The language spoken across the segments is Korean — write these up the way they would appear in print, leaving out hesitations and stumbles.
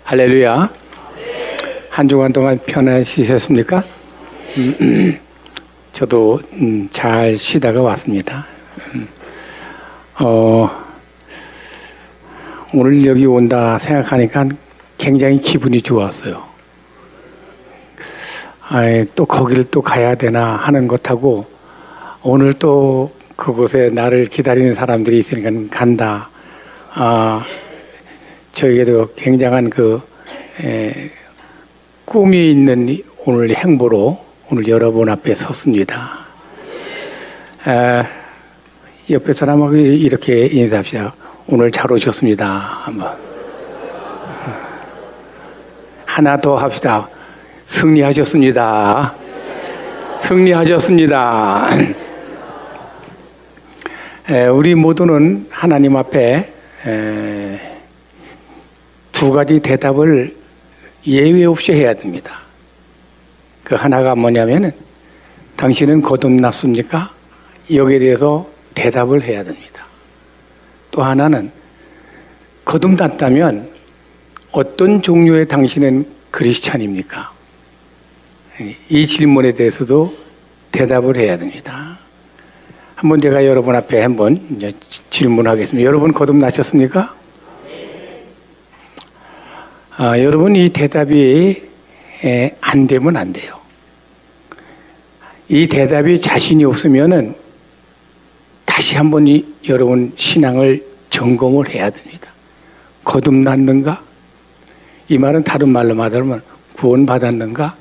할렐루야. 한 주간 동안 편안히셨습니까? 저도 잘 쉬다가 왔습니다. 오늘 여기 온다 생각하니까 굉장히 기분이 좋았어요. 또 거기를 또 가야 되나 하는 것하고 오늘 또 그곳에 나를 기다리는 사람들이 있으니까 간다. 저에게도 굉장한 꿈이 있는 오늘 행보로 오늘 여러분 앞에 섰습니다. 옆에 사람하고 이렇게 인사합시다. 오늘 잘 오셨습니다. 한번. 하나 더 합시다. 승리하셨습니다. 승리하셨습니다. 우리 모두는 하나님 앞에 두 가지 대답을 예외 없이 해야 됩니다. 그 하나가 뭐냐면은 당신은 거듭났습니까? 여기에 대해서 대답을 해야 됩니다. 또 하나는 거듭났다면 어떤 종류의 당신은 크리스찬입니까? 이 질문에 대해서도 대답을 해야 됩니다. 한번 제가 여러분 앞에 한번 이제 질문하겠습니다. 여러분 거듭나셨습니까? 여러분 이 대답이 안 되면 안 돼요. 이 대답이 자신이 없으면은 다시 한번 여러분 신앙을 점검을 해야 됩니다. 거듭났는가? 이 말은 다른 말로 말하면 구원받았는가?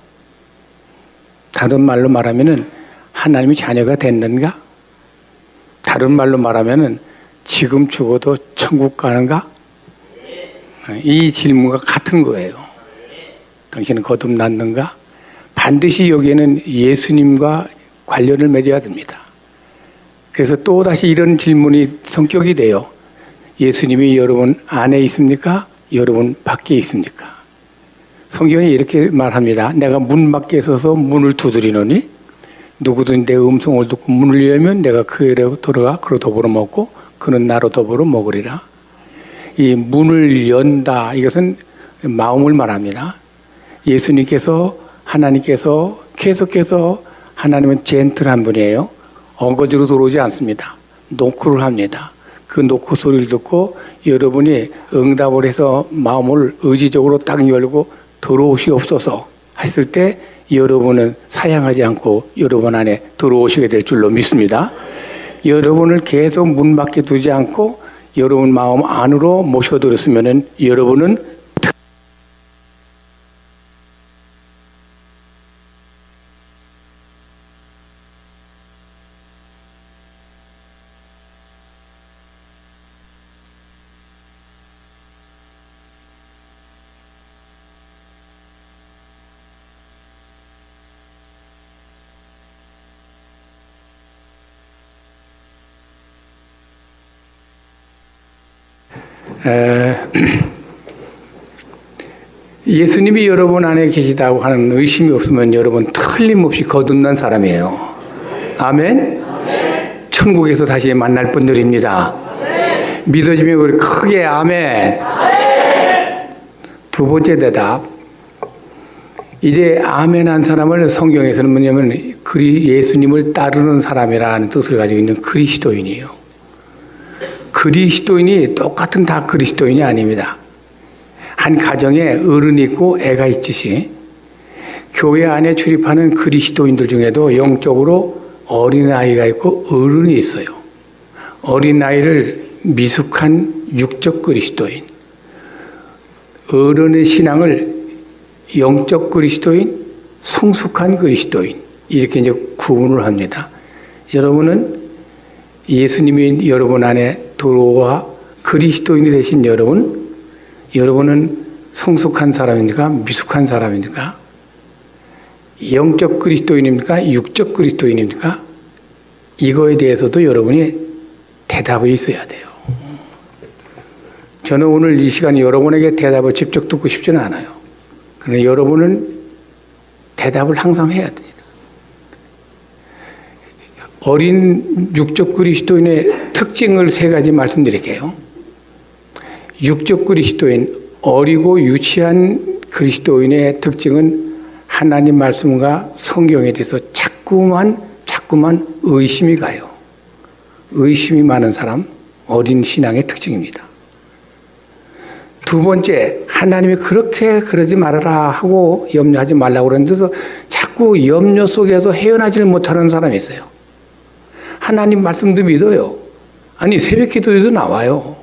다른 말로 말하면은 하나님의 자녀가 됐는가? 다른 말로 말하면은 지금 죽어도 천국 가는가? 이 질문과 같은 거예요. 당신은 거듭났는가? 반드시 여기에는 예수님과 관련을 맺어야 됩니다. 그래서 또다시 이런 질문이 성격이 돼요. 예수님이 여러분 안에 있습니까? 여러분 밖에 있습니까? 성경이 이렇게 말합니다. 내가 문 밖에 서서 문을 두드리노니 누구든 내 음성을 듣고 문을 열면 내가 그에게로 들어가 그로 더불어 먹고 그는 나로 더불어 먹으리라. 이 문을 연다, 이것은 마음을 말합니다. 예수님께서 하나님께서 계속해서 하나님은 젠틀한 분이에요. 어거지로 들어오지 않습니다. 노크를 합니다. 그 노크 소리를 듣고 여러분이 응답을 해서 마음을 의지적으로 딱 열고 들어오시옵소서 했을 때 여러분은 사양하지 않고 여러분 안에 들어오시게 될 줄로 믿습니다. 여러분을 계속 문 밖에 두지 않고 여러분 마음 안으로 모셔들었으면은 여러분은 예수님이 여러분 안에 계시다고 하는 의심이 없으면 여러분 틀림없이 거듭난 사람이에요. 아멘? 천국에서 다시 만날 분들입니다. 믿어지면 우리 크게 아멘. 두 번째 대답. 이제 아멘 한 사람을 성경에서는 뭐냐면 예수님을 따르는 사람이라는 뜻을 가지고 있는 그리스도인이에요. 그리스도인이 똑같은 다 그리스도인이 아닙니다. 한 가정에 어른이 있고 애가 있듯이 교회 안에 출입하는 그리스도인들 중에도 영적으로 어린아이가 있고 어른이 있어요. 어린아이를 미숙한 육적 그리스도인, 어른의 신앙을 영적 그리스도인, 성숙한 그리스도인 이렇게 이제 구분을 합니다. 여러분은 예수님이 여러분 안에 들어와 그리스도인이 되신 여러분은 성숙한 사람입니까? 미숙한 사람입니까? 영적 그리스도인입니까? 육적 그리스도인입니까? 이거에 대해서도 여러분이 대답이 있어야 돼요. 저는 오늘 이 시간 여러분에게 대답을 직접 듣고 싶지는 않아요. 그러나 여러분은 대답을 항상 해야 됩니다. 어린 육적 그리스도인의 특징을 세 가지 말씀드릴게요. 육적 그리스도인, 어리고 유치한 그리스도인의 특징은 하나님 말씀과 성경에 대해서 자꾸만 의심이 가요. 의심이 많은 사람, 어린 신앙의 특징입니다. 두 번째, 하나님이 그렇게 그러지 말아라 하고 염려하지 말라고 그러는데도 자꾸 염려 속에서 헤어나지를 못하는 사람이 있어요. 하나님 말씀도 믿어요. 아니, 새벽 기도에도 나와요.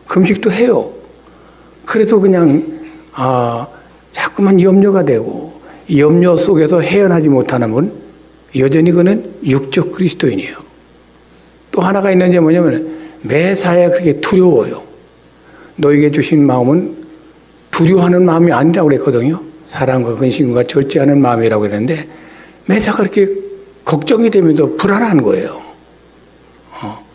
금식도 해요. 그래도 그냥 자꾸만 염려가 되고 염려 속에서 헤어나지 못하는 분, 여전히 그는 육적 그리스도인이에요. 또 하나가 있는지 뭐냐면 매사에 그렇게 두려워요. 너에게 주신 마음은 두려워하는 마음이 아니라고 그랬거든요. 사랑과 근심과 절제하는 마음이라고 그랬는데 매사가 그렇게 걱정이 되면서 불안한 거예요.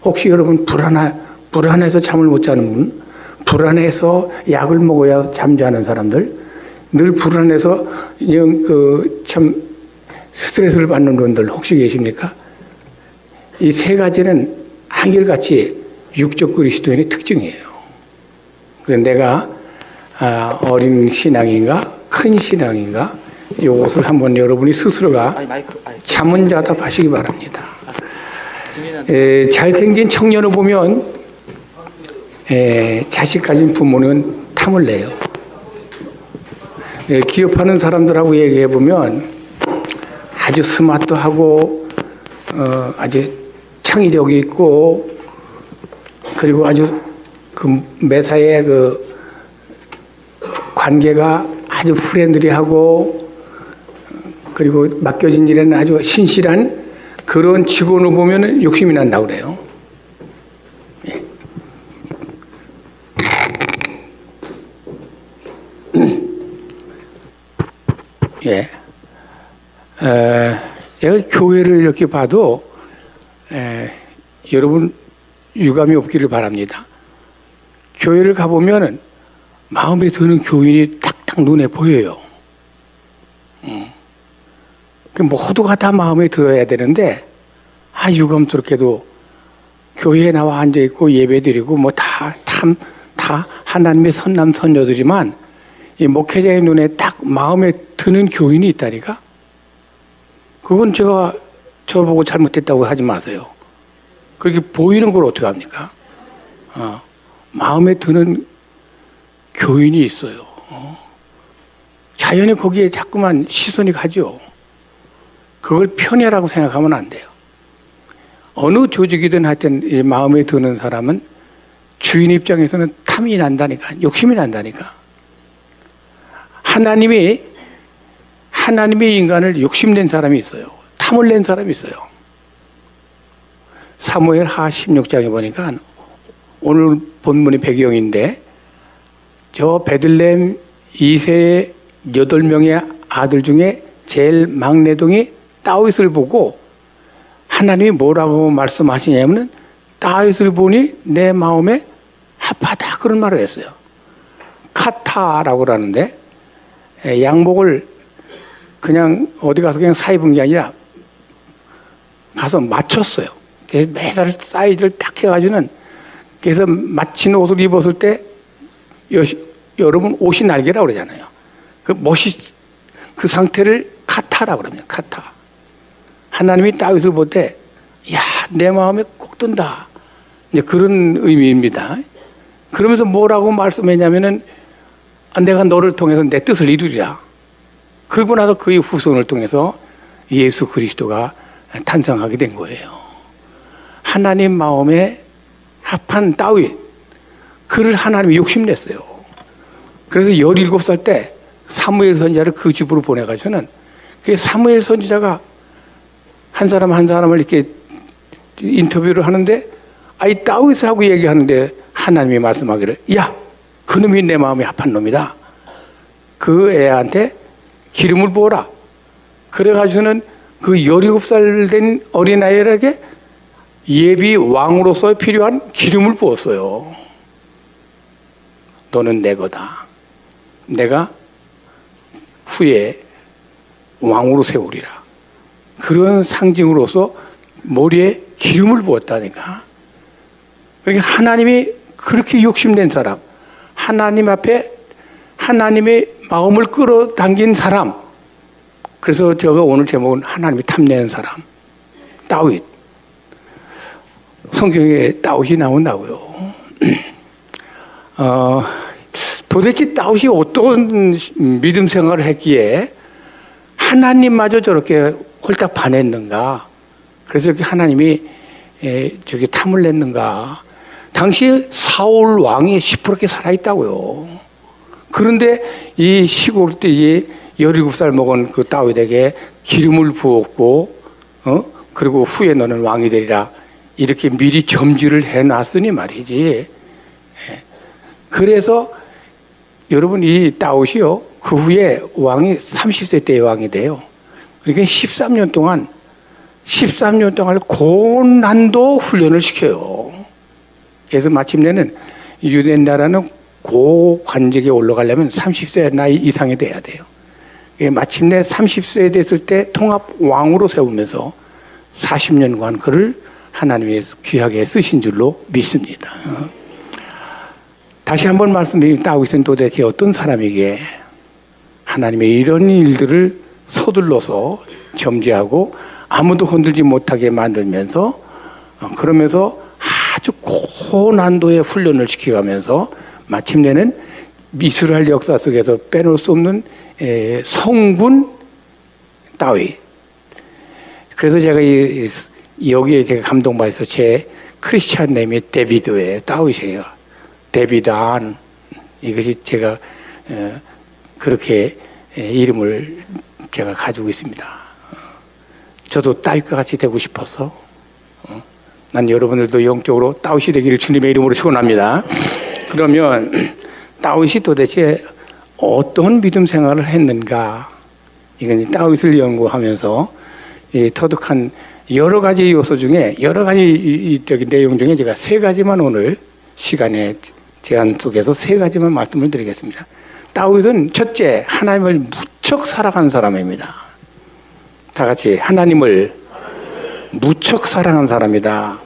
혹시 여러분 불안해서 잠을 못 자는 분, 불안해서 약을 먹어야 잠자는 사람들, 늘 불안해서 참 스트레스를 받는 분들 혹시 계십니까? 이 세 가지는 한결같이 육적 그리스도인의 특징이에요. 그래서 내가 어린 신앙인가 큰 신앙인가 이것을 한번 여러분이 스스로가 자문자답하시기 바랍니다. 잘생긴 청년을 보면 자식 가진 부모는 탐을 내요. 기업하는 사람들하고 얘기해 보면 아주 스마트하고 아주 창의력이 있고 그리고 아주 그 매사에 그 관계가 아주 프렌들리하고 그리고 맡겨진 일에는 아주 신실한 그런 직원을 보면 욕심이 난다고 그래요. 예. 제가 교회를 이렇게 봐도 여러분 유감이 없기를 바랍니다. 교회를 가보면 마음에 드는 교인이 딱딱 눈에 보여요. 모두가 다 마음에 들어야 되는데 유감스럽게도 교회에 나와 앉아있고 예배드리고 뭐 다 하나님의 선남 선녀들이지만 이 목회자의 눈에 딱 마음에 드는 교인이 있다니까. 그건 제가 저를 보고 잘못했다고 하지 마세요. 그렇게 보이는 걸 어떻게 합니까? 마음에 드는 교인이 있어요. 자연히 거기에 자꾸만 시선이 가죠. 그걸 편애라고 생각하면 안 돼요. 어느 조직이든 하여튼 마음에 드는 사람은 주인 입장에서는 탐이 난다니까, 욕심이 난다니까. 하나님이 인간을 욕심낸 사람이 있어요. 탐을 낸 사람이 있어요. 사무엘 하 16장에 보니까 오늘 본문이 배경인데 저 베들레헴 2세의 8명의 아들 중에 제일 막내동이 다윗을 보고 하나님이 뭐라고 말씀하시냐면 다윗을 보니 내 마음에 합하다 그런 말을 했어요. 카타라고 그러는데 양복을 그냥 어디 가서 그냥 사 입은 게 아니라 가서 맞췄어요. 그래서 매달 사이즈를 딱 해가지고는 그래서 맞춘 옷을 입었을 때 여러분 옷이 날개라고 그러잖아요. 그 멋이 그 상태를 카타라고 그럽니다. 카타. 하나님이 다윗을 볼 때 야, 내 마음에 꼭 든다. 이제 그런 의미입니다. 그러면서 뭐라고 말씀했냐면은 내가 너를 통해서 내 뜻을 이루리라. 그러고 나서 그의 후손을 통해서 예수 그리스도가 탄생하게 된 거예요. 하나님 마음에 합한 다윗, 그를 하나님이 욕심냈어요. 그래서 17살 때 사무엘 선지자를 그 집으로 보내가지고는 그 사무엘 선지자가 한 사람 한 사람을 이렇게 인터뷰를 하는데 이 다윗하고 얘기하는데 하나님이 말씀하기를 야, 그놈이 내 마음에 합한 놈이다. 그 애한테 기름을 부어라. 그래가지고는 그 17살 된 어린아이에게 예비 왕으로서 필요한 기름을 부었어요. 너는 내 거다. 내가 후에 왕으로 세우리라. 그런 상징으로서 머리에 기름을 부었다니까. 그러니까 하나님이 그렇게 욕심낸 사람, 하나님 앞에 하나님의 마음을 끌어당긴 사람. 그래서 제가 오늘 제목은 하나님이 탐내는 사람. 다윗. 성경에 다윗이 나온다고요. 도대체 다윗이 어떤 믿음 생활을 했기에 하나님마저 저렇게 홀딱 반했는가? 그래서 하나님이 저렇게 탐을 냈는가? 당시 사울 왕이 시퍼렇게 살아있다고요. 그런데 이 시골 때 이 17살 먹은 그 다윗에게 기름을 부었고, 그리고 후에 너는 왕이 되리라. 이렇게 미리 점지를 해놨으니 말이지. 그래서 여러분 이 다윗이요. 그 후에 왕이 30세 때의 왕이 돼요. 그러니까 13년 동안 고난도 훈련을 시켜요. 그래서 마침내는 유대 나라는 고관직에 올라가려면 30세 나이 이상이 돼야 돼요. 마침내 30세 됐을 때 통합 왕으로 세우면서 40년간 그를 하나님이 귀하게 쓰신 줄로 믿습니다. 다시 한번 말씀드리면 다윗은 도대체 어떤 사람이기에 하나님의 이런 일들을 서둘러서 점지하고 아무도 흔들지 못하게 만들면서 그러면서 아주 고난도의 훈련을 시켜가면서 마침내는 이스라엘 역사 속에서 빼놓을 수 없는 성군 다윗. 그래서 제가 여기에 제가 감동받아서 제 크리스찬 네임이 데비드예요. 다윗이에요. 데비단. 이것이 제가 그렇게 이름을 제가 가지고 있습니다. 저도 다윗과 같이 되고 싶어서 난 여러분들도 영적으로 다윗이 되기를 주님의 이름으로 축원합니다. 그러면 다윗이 도대체 어떤 믿음 생활을 했는가? 이건 다윗을 연구하면서 터득한 여러 가지 요소 중에 여러 가지 내용 중에 제가 세 가지만 오늘 시간의 제한 속에서 세 가지만 말씀을 드리겠습니다. 다윗은 첫째, 하나님을 무척 사랑한 사람입니다. 다 같이 하나님을 무척 사랑한 사람이다.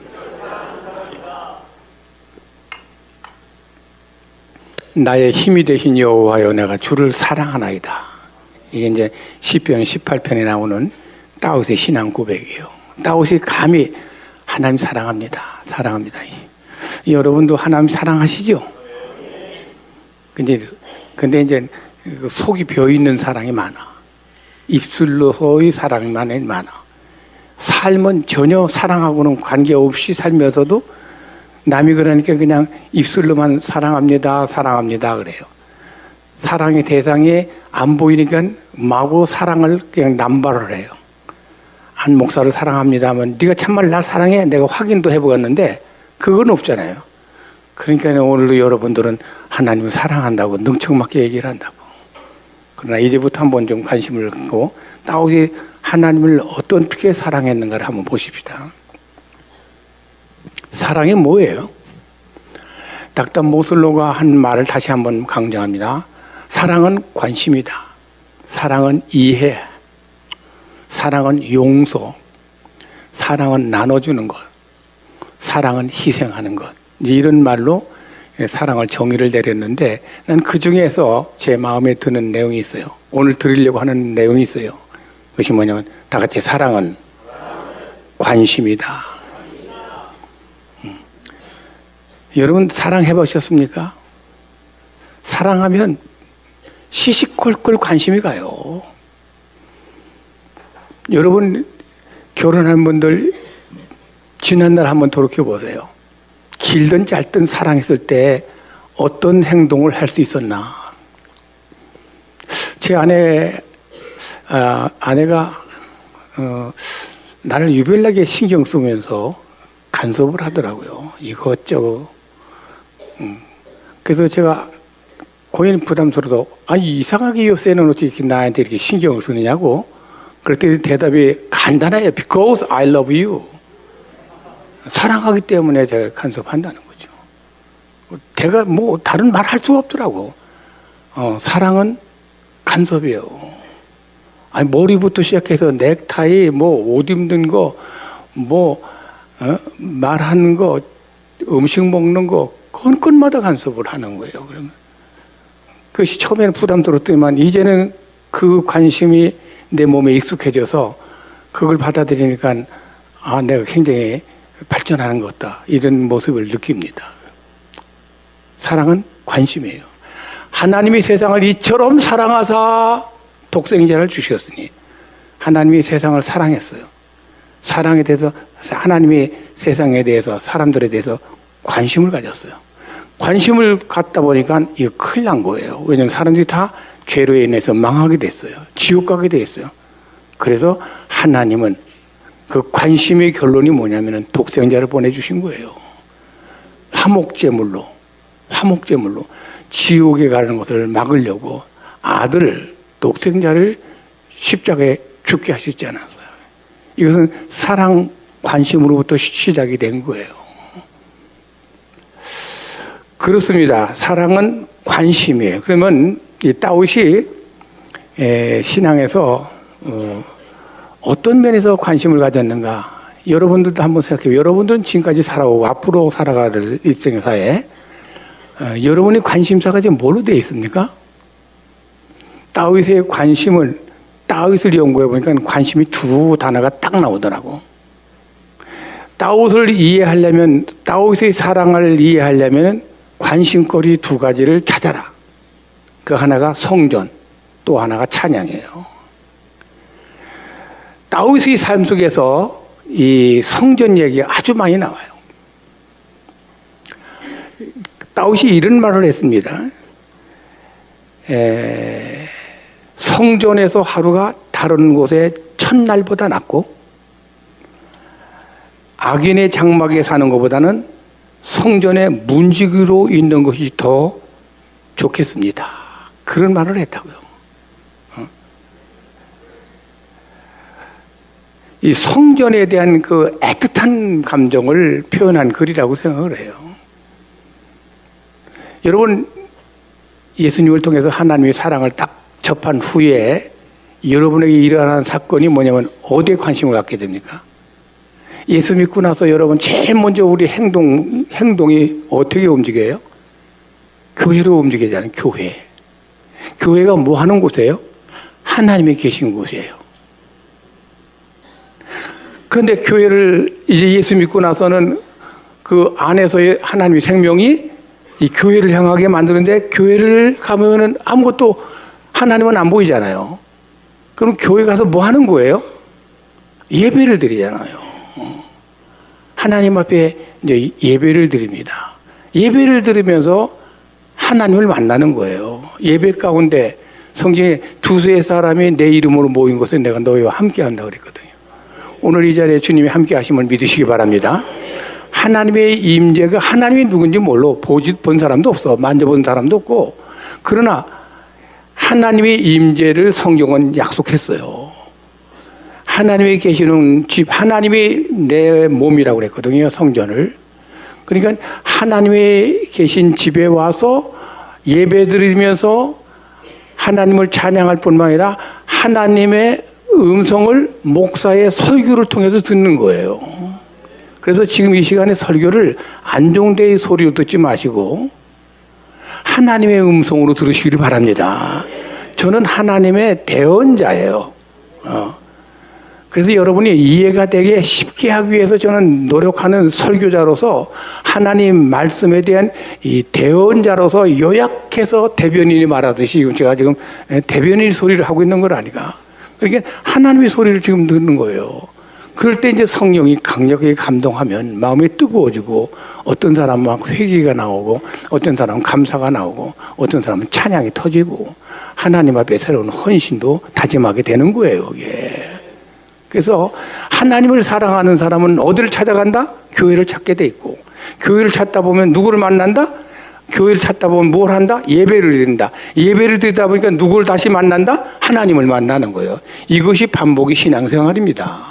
나의 힘이 되신 여호와여 내가 주를 사랑하나이다. 이게 이제 시편 18편에 나오는 다윗의 신앙 고백이에요. 다윗이 감히 하나님 사랑합니다. 사랑합니다. 여러분도 하나님 사랑하시죠? 근데 이제 속이 비어 있는 사랑이 많아. 입술로서의 사랑만이 많아. 삶은 전혀 사랑하고는 관계없이 살면서도 남이 그러니까 그냥 입술로만 사랑합니다, 사랑합니다 그래요. 사랑의 대상이 안 보이니까 마구 사랑을 그냥 남발을 해요. 한 목사를 사랑합니다 하면 네가 참말 날 사랑해? 내가 확인도 해보았는데 그건 없잖아요. 그러니까 오늘도 여러분들은 하나님을 사랑한다고 능청맞게 얘기를 한다고. 그러나 이제부터 한번 좀 관심을 갖고 다윗이 하나님을 어떻게 사랑했는가를 한번 보십시다. 사랑이 뭐예요? 닥터 모슬로가 한 말을 다시 한번 강조합니다. 사랑은 관심이다. 사랑은 이해. 사랑은 용서. 사랑은 나눠주는 것. 사랑은 희생하는 것. 이런 말로 사랑을 정의를 내렸는데 난 그 중에서 제 마음에 드는 내용이 있어요. 오늘 드리려고 하는 내용이 있어요. 그것이 뭐냐면 다 같이 사랑은 관심이다. 여러분 사랑해 보셨습니까? 사랑하면 시시콜콜 관심이 가요. 여러분 결혼한 분들 지난날 한번 돌이켜 보세요. 길든 짧든 사랑했을 때 어떤 행동을 할 수 있었나? 제 아내가 나를 유별나게 신경 쓰면서 간섭을 하더라고요. 이것저것. 그래서 제가 고인 부담스러워도 이상하게 요새는 어떻게 이렇게 나한테 이렇게 신경을 쓰느냐고. 그랬더니 대답이 간단해요. Because I love you. 사랑하기 때문에 제가 간섭한다는 거죠. 제가 뭐 다른 말 할 수가 없더라고. 사랑은 간섭이에요. 머리부터 시작해서 넥타이, 옷 입는 거, 말하는 거, 음식 먹는 거, 건건마다 간섭을 하는 거예요. 그러면 그것이 처음에는 부담스럽더니만 이제는 그 관심이 내 몸에 익숙해져서 그걸 받아들이니까 내가 굉장히 발전하는 것 같다. 이런 모습을 느낍니다. 사랑은 관심이에요. 하나님이 세상을 이처럼 사랑하사 독생자를 주셨으니 하나님이 세상을 사랑했어요. 사랑에 대해서 하나님이 세상에 대해서 사람들에 대해서 관심을 가졌어요. 관심을 갖다 보니까 이거 큰일 난 거예요. 왜냐하면 사람들이 다 죄로 인해서 망하게 됐어요. 지옥 가게 됐어요. 그래서 하나님은 그 관심의 결론이 뭐냐면은 독생자를 보내주신 거예요. 화목제물로 지옥에 가는 것을 막으려고 아들을, 독생자를 십자가에 죽게 하시지 않았어요. 이것은 사랑, 관심으로부터 시작이 된 거예요. 그렇습니다. 사랑은 관심이에요. 그러면 이 다윗이 신앙에서 어떤 면에서 관심을 가졌는가? 여러분들도 한번 생각해요. 여러분들은 지금까지 살아오고 앞으로 살아갈 일생사에 여러분의 관심사가 지금 뭘로 되어 있습니까? 다윗의 관심을, 다윗을 연구해 보니까 관심이 두 단어가 딱 나오더라고. 다윗을 이해하려면, 다윗의 사랑을 이해하려면 관심거리 두 가지를 찾아라. 그 하나가 성전, 또 하나가 찬양이에요. 다윗의 삶 속에서 이 성전 얘기가 아주 많이 나와요. 다윗이 이런 말을 했습니다. 성전에서 하루가 다른 곳의 첫날보다 낫고 악인의 장막에 사는 것보다는 성전의 문지기로 있는 것이 더 좋겠습니다. 그런 말을 했다고요. 이 성전에 대한 그 애틋한 감정을 표현한 글이라고 생각을 해요. 여러분, 예수님을 통해서 하나님의 사랑을 딱 접한 후에 여러분에게 일어나는 사건이 뭐냐면 어디에 관심을 갖게 됩니까? 예수 믿고 나서 여러분 제일 먼저 우리 행동이 어떻게 움직여요? 교회로 움직이잖아요. 교회. 교회가 뭐 하는 곳이에요? 하나님이 계신 곳이에요. 그런데 교회를 이제 예수 믿고 나서는 그 안에서의 하나님의 생명이 이 교회를 향하게 만드는데 교회를 가면은 아무것도 하나님은 안 보이잖아요. 그럼 교회 가서 뭐 하는 거예요? 예배를 드리잖아요. 하나님 앞에 이제 예배를 드립니다. 예배를 드리면서 하나님을 만나는 거예요. 예배 가운데 성경에 두세 사람이 내 이름으로 모인 곳에 내가 너희와 함께 한다고 그랬거든요. 오늘 이 자리에 주님이 함께 하심을 믿으시기 바랍니다. 하나님의 임재가 하나님이 누군지 몰라 본 사람도 없어. 만져본 사람도 없고. 그러나 하나님의 임재를 성경은 약속했어요. 하나님이 계시는 집, 하나님이 내 몸이라고 그랬거든요. 성전을. 그러니까 하나님이 계신 집에 와서 예배 드리면서 하나님을 찬양할 뿐만 아니라 하나님의 음성을 목사의 설교를 통해서 듣는 거예요. 그래서 지금 이 시간에 설교를 안종대의 소리로 듣지 마시고 하나님의 음성으로 들으시기를 바랍니다. 저는 하나님의 대언자예요. 그래서 여러분이 이해가 되게 쉽게 하기 위해서 저는 노력하는 설교자로서 하나님 말씀에 대한 이 대언자로서 요약해서 대변인이 말하듯이 제가 지금 대변인 소리를 하고 있는 걸 아니까. 그러니까 하나님의 소리를 지금 듣는 거예요. 그럴 때 이제 성령이 강력하게 감동하면 마음이 뜨거워지고 어떤 사람은 막 회개가 나오고 어떤 사람은 감사가 나오고 어떤 사람은 찬양이 터지고 하나님 앞에 새로운 헌신도 다짐하게 되는 거예요. 이게. 그래서 하나님을 사랑하는 사람은 어디를 찾아간다? 교회를 찾게 돼 있고 교회를 찾다 보면 누구를 만난다? 교회를 찾다 보면 뭘 한다? 예배를 드린다. 예배를 드리다 보니까 누구를 다시 만난다? 하나님을 만나는 거예요. 이것이 반복의 신앙생활입니다.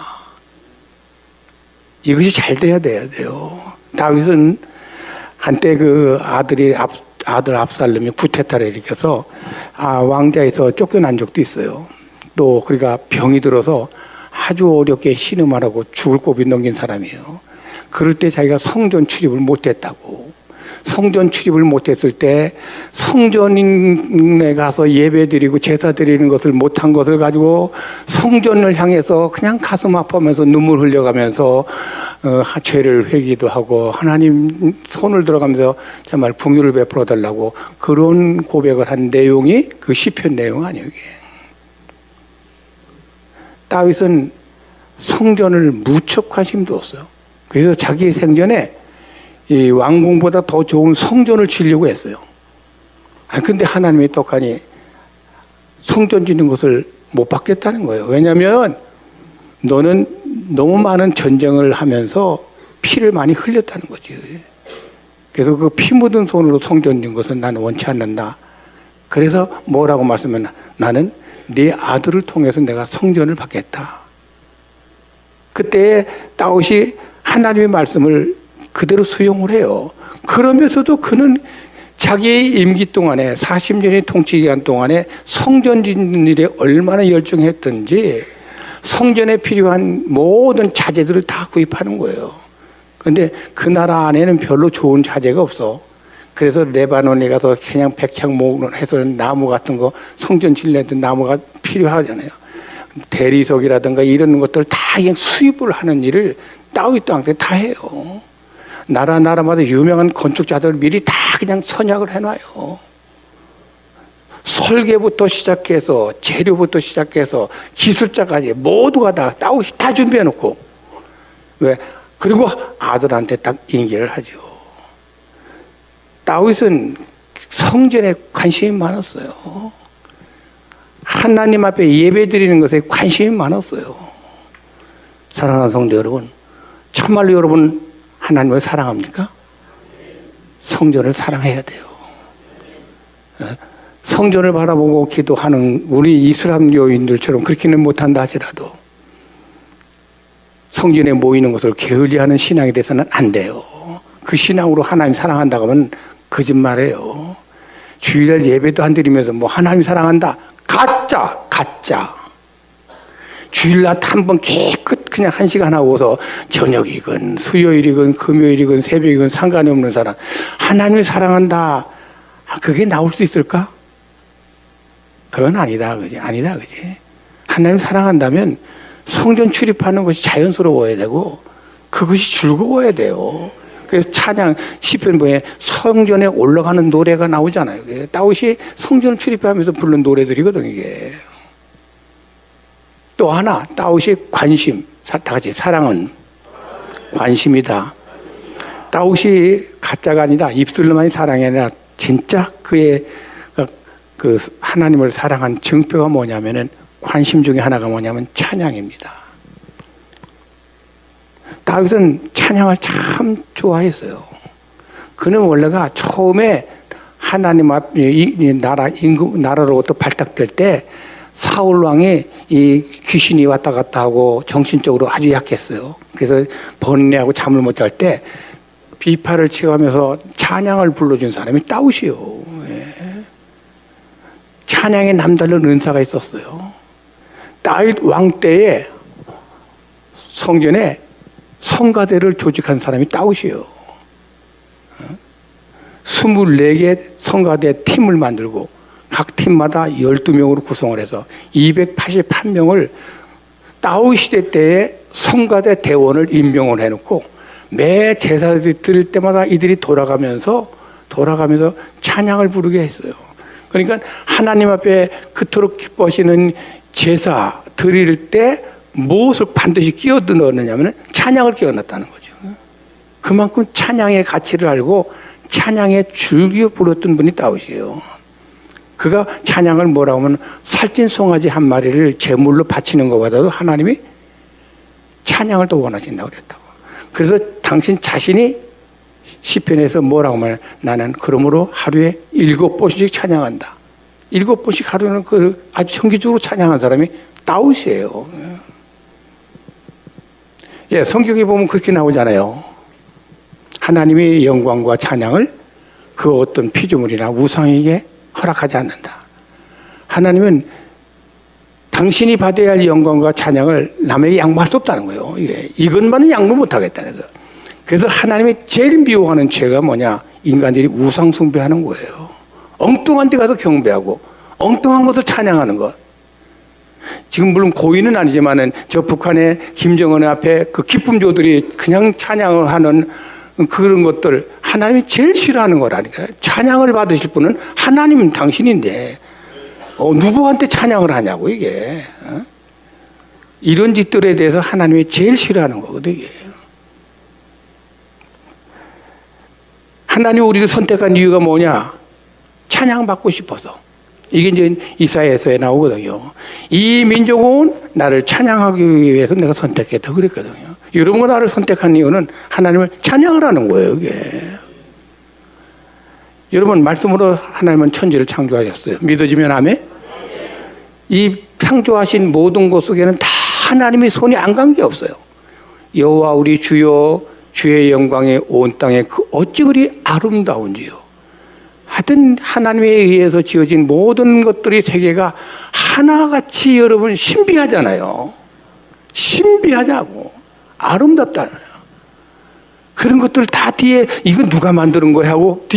이것이 잘 돼야 돼요. 다윗은 한때 그 아들 압살롬이 구테타를 일으켜서 왕자에서 쫓겨난 적도 있어요. 또 그러니까 병이 들어서 아주 어렵게 신음하라고 죽을 고비 넘긴 사람이에요. 그럴 때 자기가 성전 출입을 못했다고. 성전 출입을 못했을 때 성전에 가서 예배 드리고 제사 드리는 것을 못한 것을 가지고 성전을 향해서 그냥 가슴 아파하면서 눈물 흘려가면서 죄를 회개도 하고 하나님 손을 들어가면서 정말 긍휼을 베풀어 달라고 그런 고백을 한 내용이 그 시편 내용 아니에요. 이게. 다윗은 성전을 무척 관심 두었어요. 그래서 자기 생전에 이 왕궁보다 더 좋은 성전을 지으려고 했어요. 근데 하나님이 똑하니 성전 짓는 것을 못 받겠다는 거예요. 왜냐하면 너는 너무 많은 전쟁을 하면서 피를 많이 흘렸다는 거지. 그래서 그 피 묻은 손으로 성전 짓는 것은 나는 원치 않는다. 그래서 뭐라고 말씀하면 나는 네 아들을 통해서 내가 성전을 받겠다. 그때 다윗이 하나님의 말씀을 그대로 수용을 해요. 그러면서도 그는 자기의 임기 동안에 40년의 통치 기간 동안에 성전 짓는 일에 얼마나 열중했던지 성전에 필요한 모든 자재들을 다 구입하는 거예요. 그런데 그 나라 안에는 별로 좋은 자재가 없어. 그래서 레바논에 가서 그냥 백향목으로 해서 나무 같은 거 성전 짓려던 나무가 필요하잖아요. 대리석이라든가 이런 것들 다 그냥 수입을 하는 일을 다윗 왕때 다 해요. 나라마다 유명한 건축자들 미리 다 그냥 선약을 해놔요. 설계부터 시작해서 재료부터 시작해서 기술자까지 모두가 다 다윗이 다 준비해놓고 왜? 그리고 아들한테 딱 인계를 하죠. 다윗은 성전에 관심이 많았어요. 하나님 앞에 예배 드리는 것에 관심이 많았어요. 사랑하는 성도 여러분, 참말로 여러분 하나님을 사랑합니까? 성전을 사랑해야 돼요. 성전을 바라보고 기도하는 우리 이슬람교인들처럼 그렇게는 못한다 하더라도 성전에 모이는 것을 게을리하는 신앙에 대해서는 안 돼요. 그 신앙으로 하나님 사랑한다고 하면 거짓말이에요. 주일날 예배도 안 드리면서 뭐 하나님 사랑한다. 가짜. 주일날 한 번 깨끗 그냥 1시간 하고서 저녁이건 수요일이건 금요일이건 새벽이건 상관이 없는 사람 하나님을 사랑한다. 그게 나올 수 있을까? 그건 아니다. 그지? 하나님 사랑한다면 성전 출입하는 것이 자연스러워야 되고 그것이 즐거워야 돼요. 그래서 찬양 시편 보에 성전에 올라가는 노래가 나오잖아요. 다윗이 성전을 출입하면서 부른 노래들이거든요. 이게. 또 하나 다윗이 관심, 다 같이 사랑은 관심이다. 다윗이 가짜가 아니다. 입술로만이 사랑이 아니라 진짜 그의 그 하나님을 사랑한 증표가 뭐냐면은 관심 중에 하나가 뭐냐면 찬양입니다. 다윗은 찬양을 참 좋아했어요. 그는 원래가 처음에 하나님 앞 나라로부터 발탁될 때 사울 왕이 이 귀신이 왔다 갔다 하고 정신적으로 아주 약했어요. 그래서 번뇌하고 잠을 못 잘 때 비파를 치가면서 찬양을 불러준 사람이 다윗이요. 찬양에 남다른 은사가 있었어요. 다윗 왕 때에 성전에 성가대를 조직한 사람이 다윗이에요. 24개 성가대 팀을 만들고 각 팀마다 12명으로 구성을 해서 281명을 다윗 시대 때에 성가대 대원을 임명을 해놓고 매 제사 드릴 때마다 이들이 돌아가면서 찬양을 부르게 했어요. 그러니까 하나님 앞에 그토록 기뻐하시는 제사 드릴 때 무엇을 반드시 끼어드 넣느냐면 찬양을 끼워 넣었다는 거죠. 그만큼 찬양의 가치를 알고 찬양에 즐겨 부렸던 분이 다윗이에요. 그가 찬양을 뭐라고 하면 살찐 송아지 한 마리를 제물로 바치는 것보다도 하나님이 찬양을 더 원하신다고 그랬다고. 그래서 당신 자신이 시편에서 뭐라고 하면 나는 그러므로 하루에 7번씩 찬양한다. 7번씩 하루는 그 아주 정기적으로 찬양한 사람이 다윗이에요. 예, 성경에 보면 그렇게 나오잖아요. 하나님의 영광과 찬양을 그 어떤 피조물이나 우상에게 허락하지 않는다. 하나님은 당신이 받아야 할 영광과 찬양을 남에게 양보할 수 없다는 거예요. 이것만은 양보 못 하겠다는 거예요. 그래서 하나님이 제일 미워하는 죄가 뭐냐? 인간들이 우상 숭배하는 거예요. 엉뚱한 데 가서 경배하고 엉뚱한 것을 찬양하는 것. 지금 물론 고의는 아니지만은 저 북한의 김정은 앞에 그 기쁨조들이 그냥 찬양을 하는 그런 것들 하나님이 제일 싫어하는 거라니까요. 찬양을 받으실 분은 하나님 당신인데 누구한테 찬양을 하냐고 이게. 이런 짓들에 대해서 하나님이 제일 싫어하는 거거든요. 이게. 하나님이 우리를 선택한 이유가 뭐냐? 찬양받고 싶어서. 이게 이제 이사야서에 나오거든요. 이 민족은 나를 찬양하기 위해서 내가 선택했다 그랬거든요. 여러분과 나를 선택한 이유는 하나님을 찬양을 하는 거예요. 이게. 여러분 말씀으로 하나님은 천지를 창조하셨어요. 믿어지면 아멘? 이 창조하신 모든 것 속에는 다 하나님의 손이 안 간 게 없어요. 여호와 우리 주여 주의 영광에 온 땅에 그 어찌 그리 아름다운지요. 하여튼 하나님에 의해서 지어진 모든 것들이 세계가 하나같이 여러분 신비하잖아요. 신비하자고. 아름답잖아요. 그런 것들 다 뒤에 이건 누가 만드는 거야 하고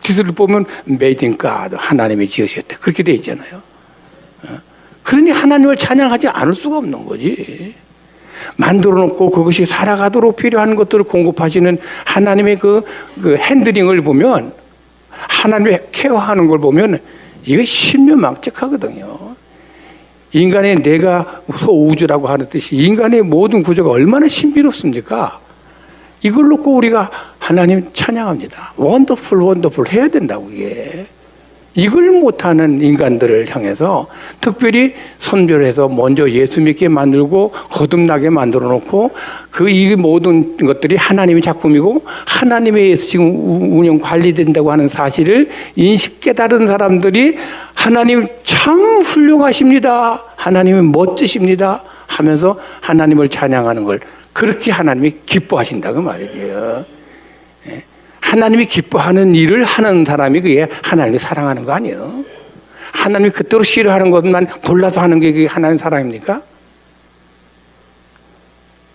뒤를 보면 Made in God, 하나님이 지으셨다. 그렇게 돼 있잖아요. 그러니 하나님을 찬양하지 않을 수가 없는 거지. 만들어 놓고 그것이 살아가도록 필요한 것들을 공급하시는 하나님의 그 핸들링을 보면, 하나님의 케어하는 걸 보면 이게 신묘막측하거든요. 인간의 내가 소우주라고 하는 뜻이 인간의 모든 구조가 얼마나 신비롭습니까? 이걸 놓고 우리가 하나님 찬양합니다. 원더풀 원더풀 해야 된다고. 이게 이걸 못하는 인간들을 향해서 특별히 선별해서 먼저 예수 믿게 만들고 거듭나게 만들어 놓고 이 모든 것들이 하나님의 작품이고 하나님에 의해서 지금 운영 관리된다고 하는 사실을 인식 깨달은 사람들이 하나님 참 훌륭하십니다, 하나님은 멋지십니다 하면서 하나님을 찬양하는 걸 그렇게 하나님이 기뻐하신다고 말이에요. 하나님이 기뻐하는 일을 하는 사람이 그게 하나님을 사랑하는 거 아니에요? 하나님이 그대로 싫어하는 것만 골라서 하는 게 그게 하나님 사랑입니까?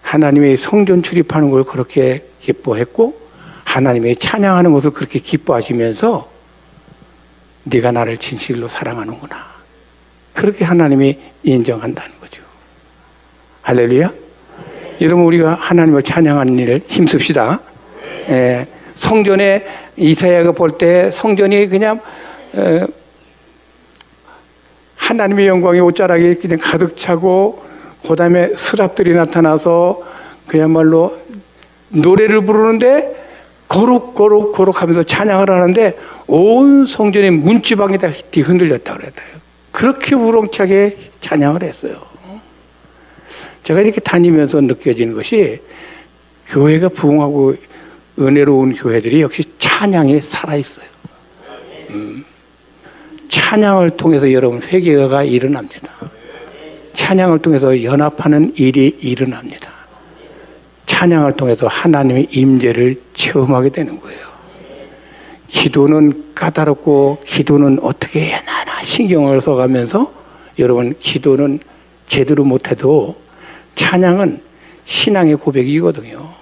하나님의 성전 출입하는 걸 그렇게 기뻐했고 하나님의 찬양하는 것을 그렇게 기뻐하시면서 네가 나를 진실로 사랑하는구나, 그렇게 하나님이 인정한다는 거죠. 할렐루야. 여러분 우리가 하나님을 찬양하는 일을 힘씁시다. 성전에 이사야가 볼 때 성전이 그냥 하나님의 영광의 옷자락이 그냥 가득 차고 그 다음에 스랍들이 나타나서 그야말로 노래를 부르는데 거룩 하면서 찬양을 하는데 온 성전의 문지방이 다 흔들렸다고 그랬어요. 그렇게 우렁차게 찬양을 했어요. 제가 이렇게 다니면서 느껴지는 것이 교회가 부흥하고 은혜로운 교회들이 역시 찬양에 살아있어요. 찬양을 통해서 여러분 회개가 일어납니다. 찬양을 통해서 연합하는 일이 일어납니다. 찬양을 통해서 하나님의 임재를 체험하게 되는 거예요. 기도는 까다롭고 기도는 어떻게 해야 하나 신경을 써가면서 여러분 기도는 제대로 못해도 찬양은 신앙의 고백이거든요.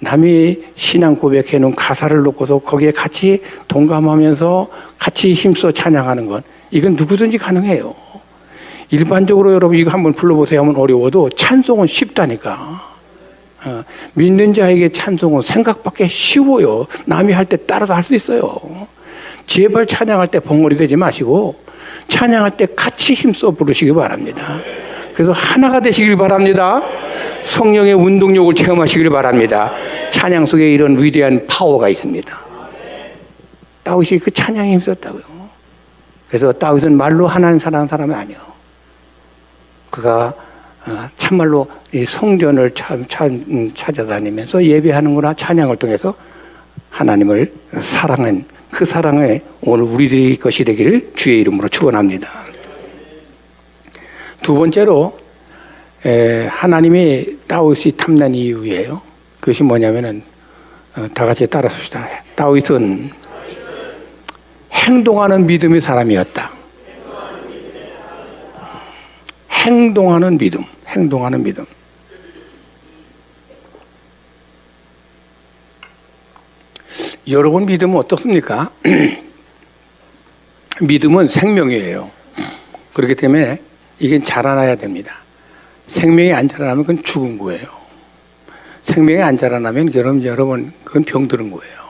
남이 신앙 고백해 놓은 가사를 놓고서 거기에 같이 동감하면서 같이 힘써 찬양하는 건 이건 누구든지 가능해요. 일반적으로 여러분 이거 한번 불러보세요 하면 어려워도 찬송은 쉽다니까. 믿는 자에게 찬송은 생각밖에 쉬워요. 남이 할 때 따라서 할 수 있어요. 제발 찬양할 때 벙어리 되지 마시고 찬양할 때 같이 힘써 부르시기 바랍니다. 그래서 하나가 되시길 바랍니다. 성령의 운동력을 체험하시길 바랍니다. 찬양 속에 이런 위대한 파워가 있습니다. 다윗이 그 찬양에 힘썼다고요. 그래서 다윗은 말로 하나님 사랑하는 사람이 아니에요. 그가 참말로 이 성전을 찾아다니면서 예배하는구나, 찬양을 통해서 하나님을 사랑한 그 사랑에 오늘 우리들의 것이 되기를 주의 이름으로 축원합니다. 두 번째로 하나님이 다윗이 탐난 이유예요. 그것이 뭐냐면은 다 같이 따라합시다. 다윗은 행동하는 믿음의 사람이었다. 행동하는 믿음. 여러분 믿음은 어떻습니까? 믿음은 생명이에요. 그렇기 때문에 이게 자라나야 됩니다. 생명이 안 자라나면 그건 죽은 거예요. 생명이 안 자라나면 여러분 그건 병들은 거예요.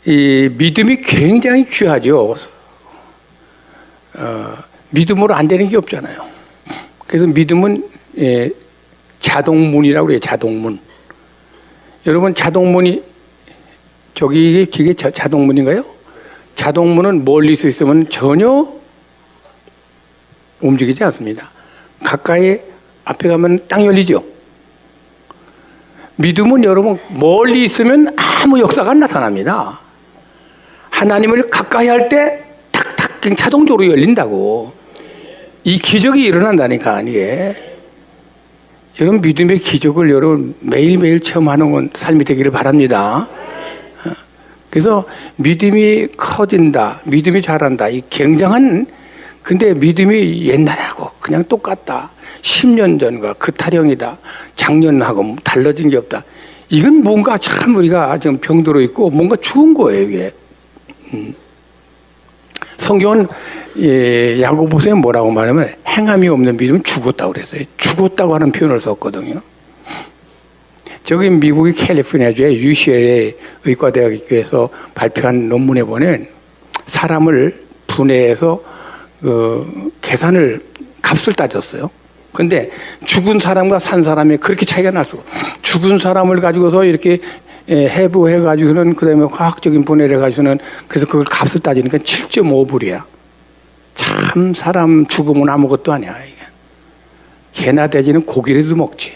이 믿음이 굉장히 귀하죠. 믿음으로 안 되는 게 없잖아요. 그래서 믿음은 자동문이라고 그래요. 자동문. 여러분 자동문이 이게 자동문인가요? 자동문은 멀리서 있으면 전혀 움직이지 않습니다. 가까이 앞에 가면 딱 열리죠. 믿음은 여러분 멀리 있으면 아무 역사가 안 나타납니다. 하나님을 가까이 할 때 탁탁 그냥 자동적으로 열린다고. 이 기적이 일어난다니까 이게. 여러분 믿음의 기적을 여러분 매일매일 체험하는 건 삶이 되기를 바랍니다. 그래서 믿음이 커진다, 믿음이 자란다. 이 굉장한, 근데 믿음이 옛날하고 그냥 똑같다. 10년 전과 그 타령이다. 작년하고 달라진 게 없다. 이건 뭔가 참 우리가 지금 병들어 있고 뭔가 죽은 거예요, 이게. 성경은 야고보서에 뭐라고 말하면 행함이 없는 믿음은 죽었다고 그랬어요. 죽었다고 하는 표현을 썼거든요. 저기 미국의 캘리포니아주의 UCLA 의과대학교에서 발표한 논문에 보면 사람을 분해해서 값을 따졌어요. 근데 죽은 사람과 산 사람이 그렇게 차이가 날 수가. 죽은 사람을 가지고서 이렇게 해부해가지고는 그다음에 화학적인 분해를 해가지고는 그래서 그걸 값을 따지니까 7.5불이야. 참 사람 죽으면 아무것도 아니야. 이게. 개나 돼지는 고기라도 먹지.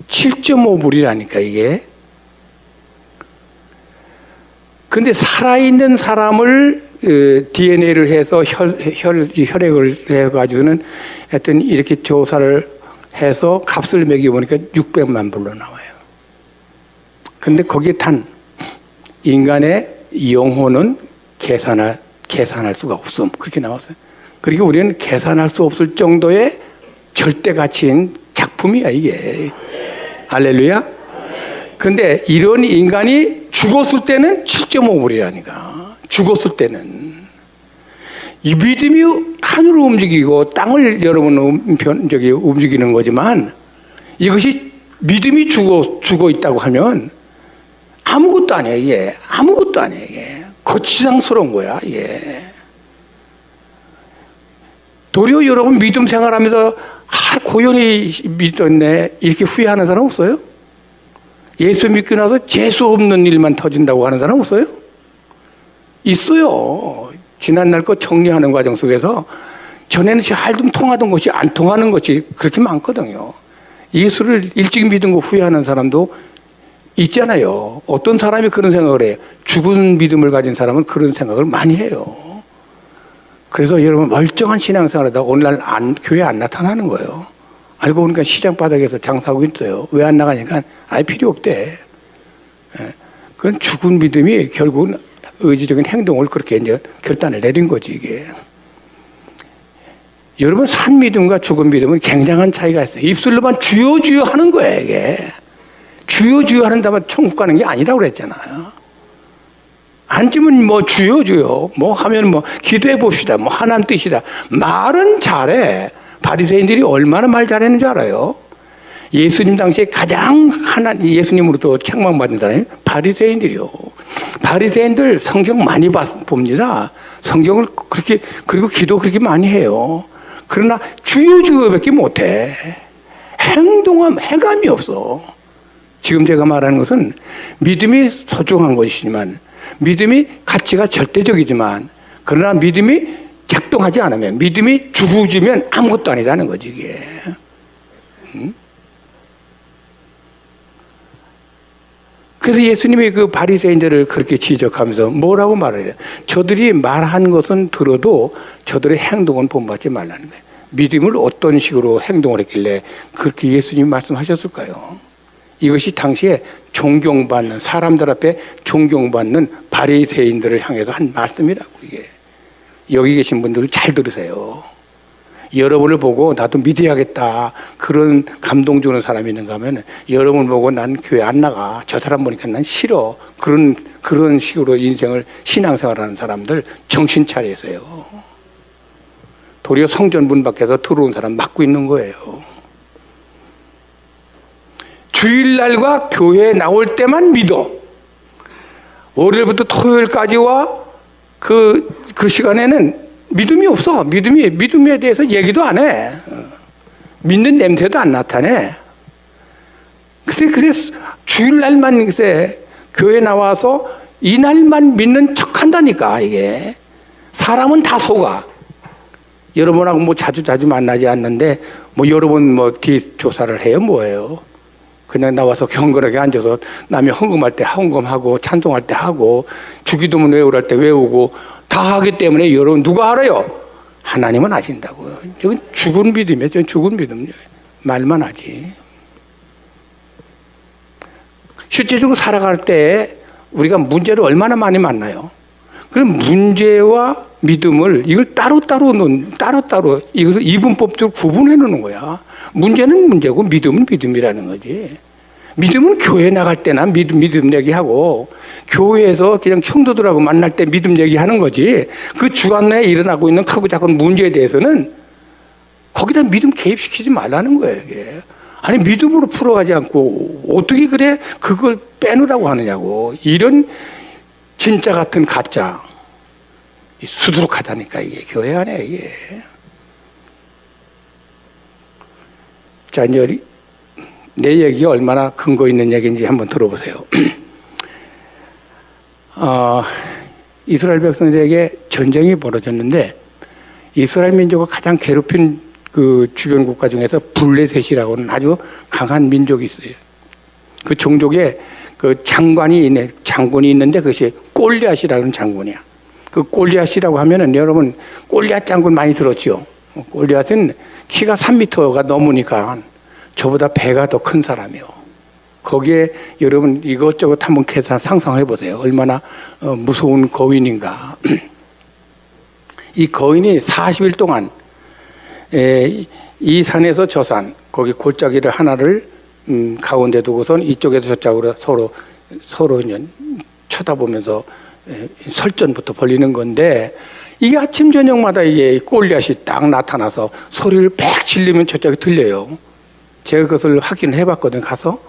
7.5불이라니까 이게. 근데 살아있는 사람을 DNA를 해서 혈액을 해가지고는 하여튼 이렇게 조사를 해서 값을 매겨보니까 600만 불로 나와요. 근데 거기에 단 인간의 영혼은 계산할 수가 없음. 그렇게 나왔어요. 그러니까 우리는 계산할 수 없을 정도의 절대 가치인 작품이야 이게. 할렐루야. 근데 이런 인간이 죽었을 때는 7.5불이라니까. 죽었을 때는. 이 믿음이 하늘을 움직이고 땅을 여러분 움직이는 거지만 이것이 믿음이 죽어 있다고 하면 아무것도 아니야 이게. 아무것도 아니야 이게. 거치장스러운 거야 이게. 도리어 여러분 믿음 생활하면서 고연히 믿었네 이렇게 후회하는 사람 없어요? 예수 믿고 나서 재수 없는 일만 터진다고 하는 사람 없어요? 있어요. 지난날 거 정리하는 과정 속에서 전에는 잘 좀 통하던 것이 안 통하는 것이 그렇게 많거든요. 예수를 일찍 믿은 거 후회하는 사람도 있잖아요. 어떤 사람이 그런 생각을 해요. 죽은 믿음을 가진 사람은 그런 생각을 많이 해요. 그래서 여러분 멀쩡한 신앙생활을 하다가 오늘날 교회 안 나타나는 거예요. 알고 보니까 시장 바닥에서 장사하고 있어요. 왜 안 나가니까 아예 필요 없대. 그건 죽은 믿음이 결국은 의지적인 행동을 그렇게 이제 결단을 내린 거지 이게. 여러분 산 믿음과 죽은 믿음은 굉장한 차이가 있어요. 입술로만 주여 주여 하는 거예요 이게. 주여 주여 하는다면 천국 가는 게 아니라고 그랬잖아요. 앉으면 뭐 주여 주여 뭐 하면 뭐 기도해 봅시다 뭐 하나님 뜻이다. 말은 잘해. 바리새인들이 얼마나 말 잘하는 줄 알아요? 예수님 당시에 가장 예수님으로부터 책망받은 사람이 바리새인들이요. 바리새인들 성경 많이 봅니다. 성경을 그렇게 그리고 기도 그렇게 많이 해요. 그러나 주여 주여밖에 못해. 행감이 없어. 지금 제가 말하는 것은 믿음이 소중한 것이지만 믿음이 가치가 절대적이지만 그러나 믿음이 작동하지 않으면 믿음이 죽어지면 아무것도 아니다는 거지 이게. 그래서 예수님이 그 바리새인들을 그렇게 지적하면서 뭐라고 말을 해요? 저들이 말한 것은 들어도 저들의 행동은 본받지 말라는 거예요. 믿음을 어떤 식으로 행동을 했길래 그렇게 예수님이 말씀하셨을까요? 이것이 당시에 존경받는 사람들 앞에 존경받는 바리새인들을 향해서 한 말씀이라고 이게. 여기 계신 분들 잘 들으세요. 여러분을 보고 나도 믿어야겠다 그런 감동 주는 사람이 있는가 하면 여러분 보고 난 교회 안 나가. 저 사람 보니까 난 싫어. 그런 식으로 인생을 신앙생활하는 사람들 정신 차리세요. 도리어 성전 문 밖에서 들어온 사람 막고 있는 거예요. 주일날과 교회에 나올 때만 믿어. 월요일부터 토요일까지와 그 시간에는 믿음이 없어. 믿음에 대해서 얘기도 안 해. 믿는 냄새도 안 나타내. 그래서 주일날만 글쎄 교회 나와서 이날만 믿는 척 한다니까, 이게. 사람은 다 속아. 여러분하고 뭐 자주 만나지 않는데, 뭐 여러분 뭐 뒷조사를 해요, 뭐예요? 그냥 나와서 경건하게 앉아서 남이 헌금할 때 헌금하고, 찬송할 때 하고, 주기도문 외우랄 때 외우고, 다 하기 때문에 여러분 누가 알아요? 하나님은 아신다고요. 저건 죽은 믿음이에요. 저건 죽은 믿음. 말만 하지. 실제적으로 살아갈 때 우리가 문제를 얼마나 많이 만나요? 그럼 문제와 믿음을 이걸 따로따로 이것을 이분법적으로 구분해 놓는 거야. 문제는 문제고 믿음은 믿음이라는 거지. 믿음은 교회 나갈 때나 믿음 얘기하고 교회에서 그냥 형도들하고 만날 때 믿음 얘기하는 거지. 그 주간 내에 일어나고 있는 크고 작은 문제에 대해서는 거기다 믿음 개입시키지 말라는 거예요, 이게. 아니, 믿음으로 풀어가지 않고 어떻게 그래 그걸 빼놓으라고 하느냐고. 이런 진짜 같은 가짜 수두룩하다니까, 이게 교회 안에. 이게. 자, 이제 내 얘기가 얼마나 근거 있는 얘기인지 한번 들어보세요. 이스라엘 백성들에게 전쟁이 벌어졌는데 이스라엘 민족을 가장 괴롭힌 그 주변 국가 중에서 블레셋이라고는 아주 강한 민족이 있어요. 그 종족에 그 장군이 있는데 그것이 골리앗이라는 장군이야. 그 골리앗이라고 하면은 여러분 골리앗 장군 많이 들었죠. 골리앗은 키가 3m가 넘으니까 저보다 배가 더 큰 사람이요. 거기에 여러분 이것저것 한번 계산 상상해 보세요. 얼마나 무서운 거인인가. 이 거인이 40일 동안 이 산에서 저 산, 거기 골짜기를 하나를 가운데 두고선 이쪽에서 저쪽으로 서로 쳐다보면서 설전부터 벌리는 건데, 이게 아침 저녁마다 이게 골리앗이 딱 나타나서 소리를 빽 질르면 저쪽에 들려요. 제가 그것을 확인해 봤거든요. 가서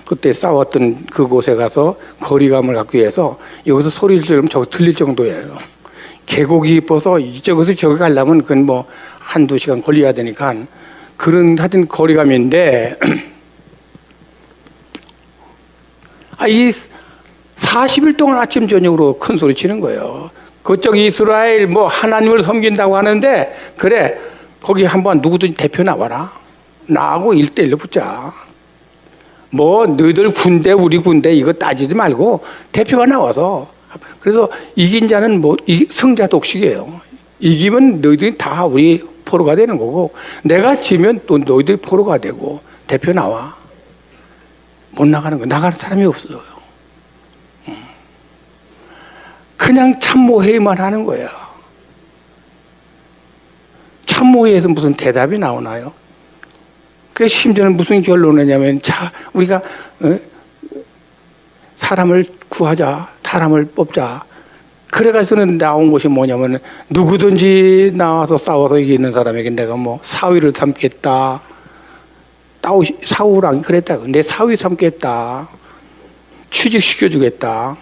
그때 싸웠던 그곳에 가서 거리감을 갖기 위해서 여기서 소리를 지르면 저거 들릴 정도예요. 계곡이 깊어서 이쪽에서 저기 가려면 그건 뭐 한두 시간 걸려야 되니까 그런 하여튼 거리감인데, 이 40일 동안 아침 저녁으로 큰 소리 치는 거예요. 그쪽 이스라엘 뭐 하나님을 섬긴다고 하는데, 그래 거기 한번 누구든지 대표 나와라. 나하고 1대1로 붙자. 뭐 너희들 군대 우리 군대 이거 따지지 말고 대표가 나와서. 그래서 이긴 자는 뭐 승자 독식이에요. 이기면 너희들이 다 우리 포로가 되는 거고, 내가 지면 또 너희들이 포로가 되고. 대표 나와. 못 나가는 거. 나가는 사람이 없어요. 그냥 참모회의만 하는 거야. 참모회의에서 무슨 대답이 나오나요? 그래서 심지어는 무슨 결론이냐면, 우리가 사람을 구하자, 사람을 뽑자. 그래가지고는 나온 것이 뭐냐면, 누구든지 나와서 싸워서 이기는 사람에게 내가 뭐 사위를 삼겠다. 사우랑이 그랬다. 내 사위 삼겠다. 취직시켜주겠다.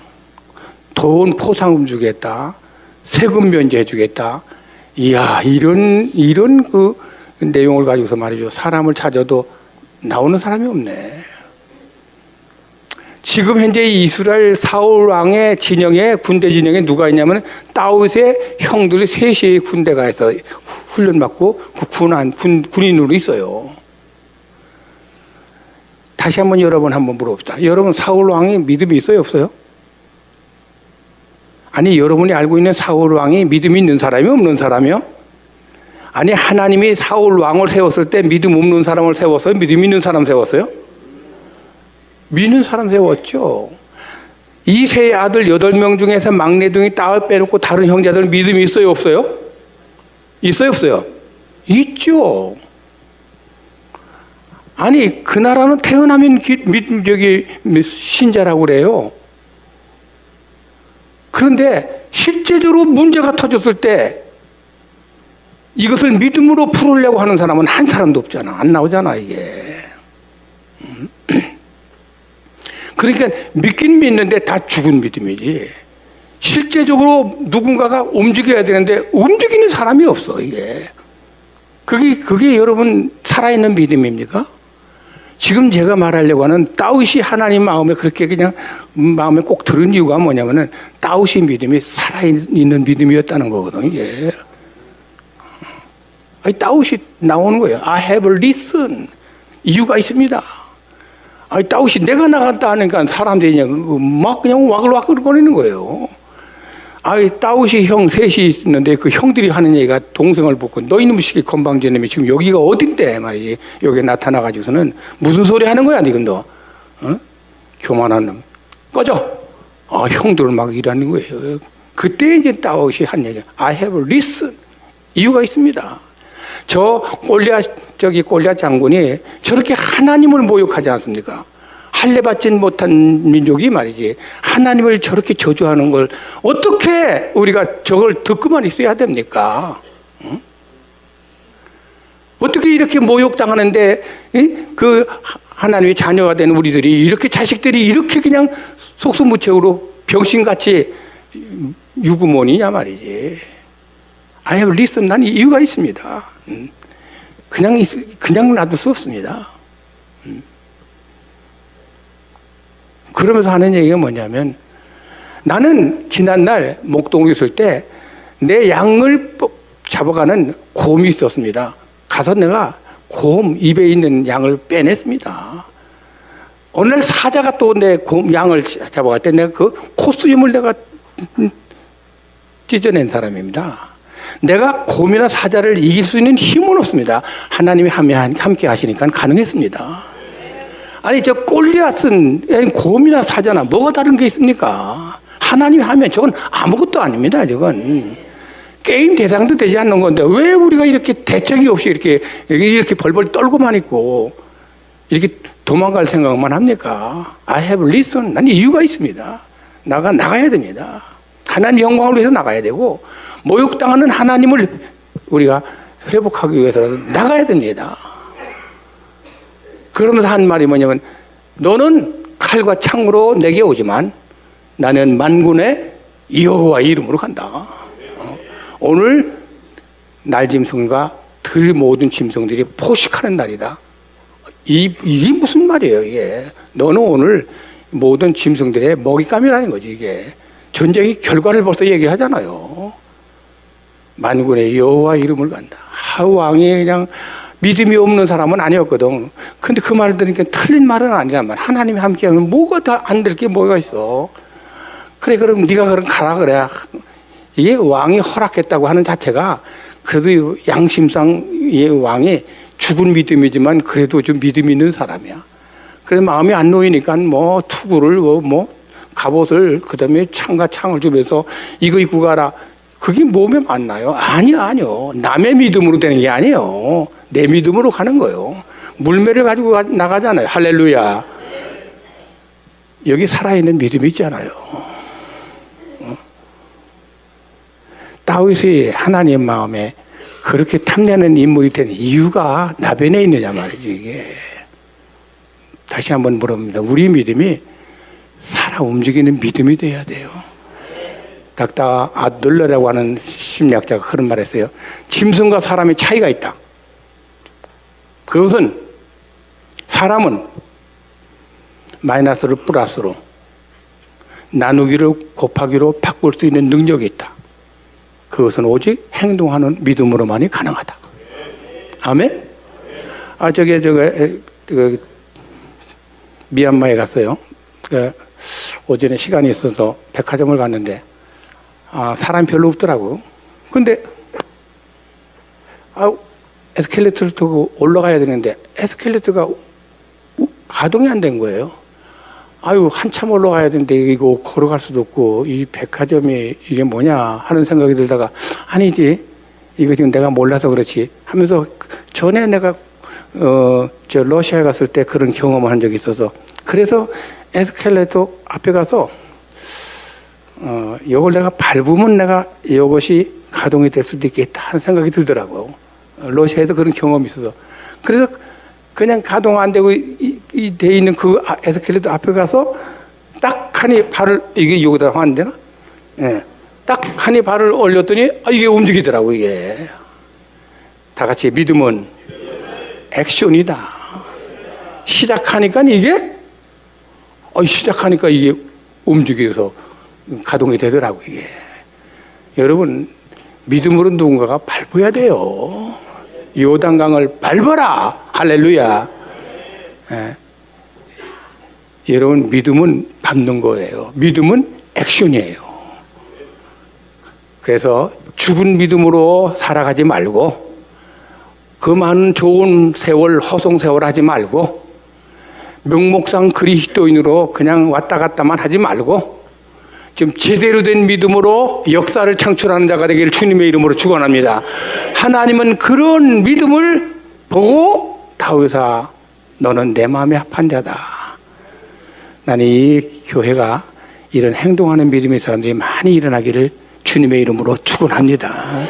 돈 포상금 주겠다. 세금 면제해 주겠다. 이야, 이런 그 내용을 가지고서 말이죠. 사람을 찾아도 나오는 사람이 없네. 지금 현재 이스라엘 사울 왕의 진영에, 군대 진영에 누가 있냐면 다윗의 형들이 셋이 군대가 해서 훈련받고 군인으로 있어요. 다시 한번 여러분 한번 물어봅시다. 여러분 사울 왕이 믿음이 있어요, 없어요? 아니, 여러분이 알고 있는 사울 왕이 믿음이 있는 사람이요, 없는 사람이요? 아니, 하나님이 사울 왕을 세웠을 때 믿음 없는 사람을 세웠어요? 믿음 있는 사람 세웠어요? 믿는 사람 세웠죠. 이 세 아들 8명 중에서 막내둥이 다윗 빼놓고 다른 형제들은 믿음이 있어요, 없어요? 있어요, 없어요? 있죠. 아니, 그 나라는 태어나면 신자라고 그래요. 그런데 실제적으로 문제가 터졌을 때 이것을 믿음으로 풀으려고 하는 사람은 한 사람도 없잖아. 안 나오잖아, 이게. 그러니까 믿긴 믿는데 다 죽은 믿음이지. 실제적으로 누군가가 움직여야 되는데 움직이는 사람이 없어, 이게. 그게 여러분 살아있는 믿음입니까? 지금 제가 말하려고 하는 다윗이 하나님 마음에 그렇게 그냥 마음에 꼭 들은 이유가 뭐냐면은 다윗의 믿음이 살아있는 믿음이었다는 거거든, 이게. 아니, 다윗이 나오는 거예요. I have listened. 이유가 있습니다. 아니, 다윗이 내가 나갔다 하니까 사람들이 막 그냥 와글와글거리는 거예요. 아니, 다윗이 형 셋이 있는데 그 형들이 하는 얘기가 동생을 붙고 너 이놈 시기 건방지놈이 지금 여기가 어딘데 말이지. 여기 나타나가지고서는 무슨 소리 하는 거야, 니금 너? 어? 교만한 놈. 꺼져! 아, 형들을 막 일하는 거예요. 그때 이제 다윗이 한 얘기. I have listened. 이유가 있습니다. 골리앗 장군이 저렇게 하나님을 모욕하지 않습니까? 할례받지 못한 민족이 말이지 하나님을 저렇게 저주하는 걸 어떻게 우리가 저걸 듣고만 있어야 됩니까? 응? 어떻게 이렇게 모욕당하는데 그 하나님의 자녀가 된 우리들이 이렇게 자식들이 이렇게 그냥 속수무책으로 병신같이 유구몬이냐 말이지. I have listened. 난 이유가 있습니다. 그냥 놔둘 수 없습니다. 그러면서 하는 얘기가 뭐냐면 나는 지난날 목동에 있을 때 내 양을 잡아가는 곰이 있었습니다. 가서 내가 곰 입에 있는 양을 빼냈습니다. 어느 날 사자가 또 내 양을 잡아갈 때 내가 그 콧수염을 내가 찢어낸 사람입니다. 내가 곰이나 사자를 이길 수 있는 힘은 없습니다. 하나님이 함께 하시니까 가능했습니다. 아니, 저 골리앗은 곰이나 사자나 뭐가 다른 게 있습니까? 하나님이 하면 저건 아무것도 아닙니다. 저건 게임 대상도 되지 않는 건데 왜 우리가 이렇게 대책이 없이 이렇게 벌벌 떨고만 있고 이렇게 도망갈 생각만 합니까? I have listened. 난 이유가 있습니다. 나가야 됩니다. 하나님 영광을 위해서 나가야 되고 모욕당하는 하나님을 우리가 회복하기 위해서라도 나가야 됩니다. 그러면서 한 말이 뭐냐면 너는 칼과 창으로 내게 오지만 나는 만군의 여호와의 이름으로 간다. 오늘 날짐승과 들 모든 짐승들이 포식하는 날이다. 이게 무슨 말이에요, 이게? 너는 오늘 모든 짐승들의 먹잇감이라는 거지, 이게. 전쟁의 결과를 벌써 얘기하잖아요. 만군의 여호와 이름을 간다. 왕이 그냥 믿음이 없는 사람은 아니었거든. 근데 그 말을 들으니까 틀린 말은 아니란 말. 하나님이 함께하면 뭐가 다 안 될 게 뭐가 있어. 그래, 그럼 네가 그럼 가라 그래. 이게 왕이 허락했다고 하는 자체가 그래도 양심상 이 왕이 죽은 믿음이지만 그래도 좀 믿음 있는 사람이야. 그래서 마음이 안 놓이니까 뭐 투구를 뭐 갑옷을 그다음에 창과 창을 주면서 이거 입고 가라. 그게 몸에 맞나요? 아니요. 남의 믿음으로 되는 게 아니에요. 내 믿음으로 가는 거예요. 물매를 가지고 나가잖아요. 할렐루야. 여기 살아있는 믿음이 있잖아요. 다윗이 하나님 마음에 그렇게 탐내는 인물이 된 이유가 나변에 있느냐 말이지, 이게. 다시 한번 물어봅니다. 우리 믿음이 살아 움직이는 믿음이 돼야 돼요. 닥터 아들러라고 하는 심리학자가 그런 말 했어요. 짐승과 사람의 차이가 있다. 그것은 사람은 마이너스를 플러스로 나누기를 곱하기로 바꿀 수 있는 능력이 있다. 그것은 오직 행동하는 믿음으로만이 가능하다. 아멘? 미얀마에 갔어요. 오전에 시간이 있어서 백화점을 갔는데, 사람이 별로 없더라고. 그런데, 에스컬레이터를 타고 올라가야 되는데, 에스컬레이터가 가동이 안 된 거예요. 한참 올라가야 되는데, 이거 걸어갈 수도 없고, 이 백화점이 이게 뭐냐 하는 생각이 들다가, 아니지. 이거 지금 내가 몰라서 그렇지 하면서 전에 내가 저 러시아에 갔을 때 그런 경험을 한 적이 있어서 그래서 에스컬레이터 앞에 가서 이걸 내가 밟으면 내가 이것이 가동이 될 수도 있겠다 하는 생각이 들더라고요. 러시아에도 그런 경험이 있어서 그래서 그냥 가동 안 되고 돼 있는 그 에스컬레이터 앞에 가서 딱 하니 발을 이게 여기다 하면 되나? 예. 딱 하니 발을 올렸더니 이게 움직이더라고 이게. 다 같이 믿음은 액션이다. 시작하니까 이게 시작하니까 이게 움직여서 가동이 되더라고 이게. 여러분 믿음으로 누군가가 밟아야 돼요. 요단강을 밟아라. 할렐루야. 예. 여러분 믿음은 밟는 거예요. 믿음은 액션이에요. 그래서 죽은 믿음으로 살아가지 말고 그 많은 좋은 세월 허송 세월 하지 말고 명목상 그리스도인으로 그냥 왔다 갔다만 하지 말고 지금 제대로 된 믿음으로 역사를 창출하는 자가 되기를 주님의 이름으로 축원합니다. 하나님은 그런 믿음을 보고 다윗아 너는 내 마음에 합한 자다. 나는 이 교회가 이런 행동하는 믿음의 사람들이 많이 일어나기를 주님의 이름으로 축원합니다.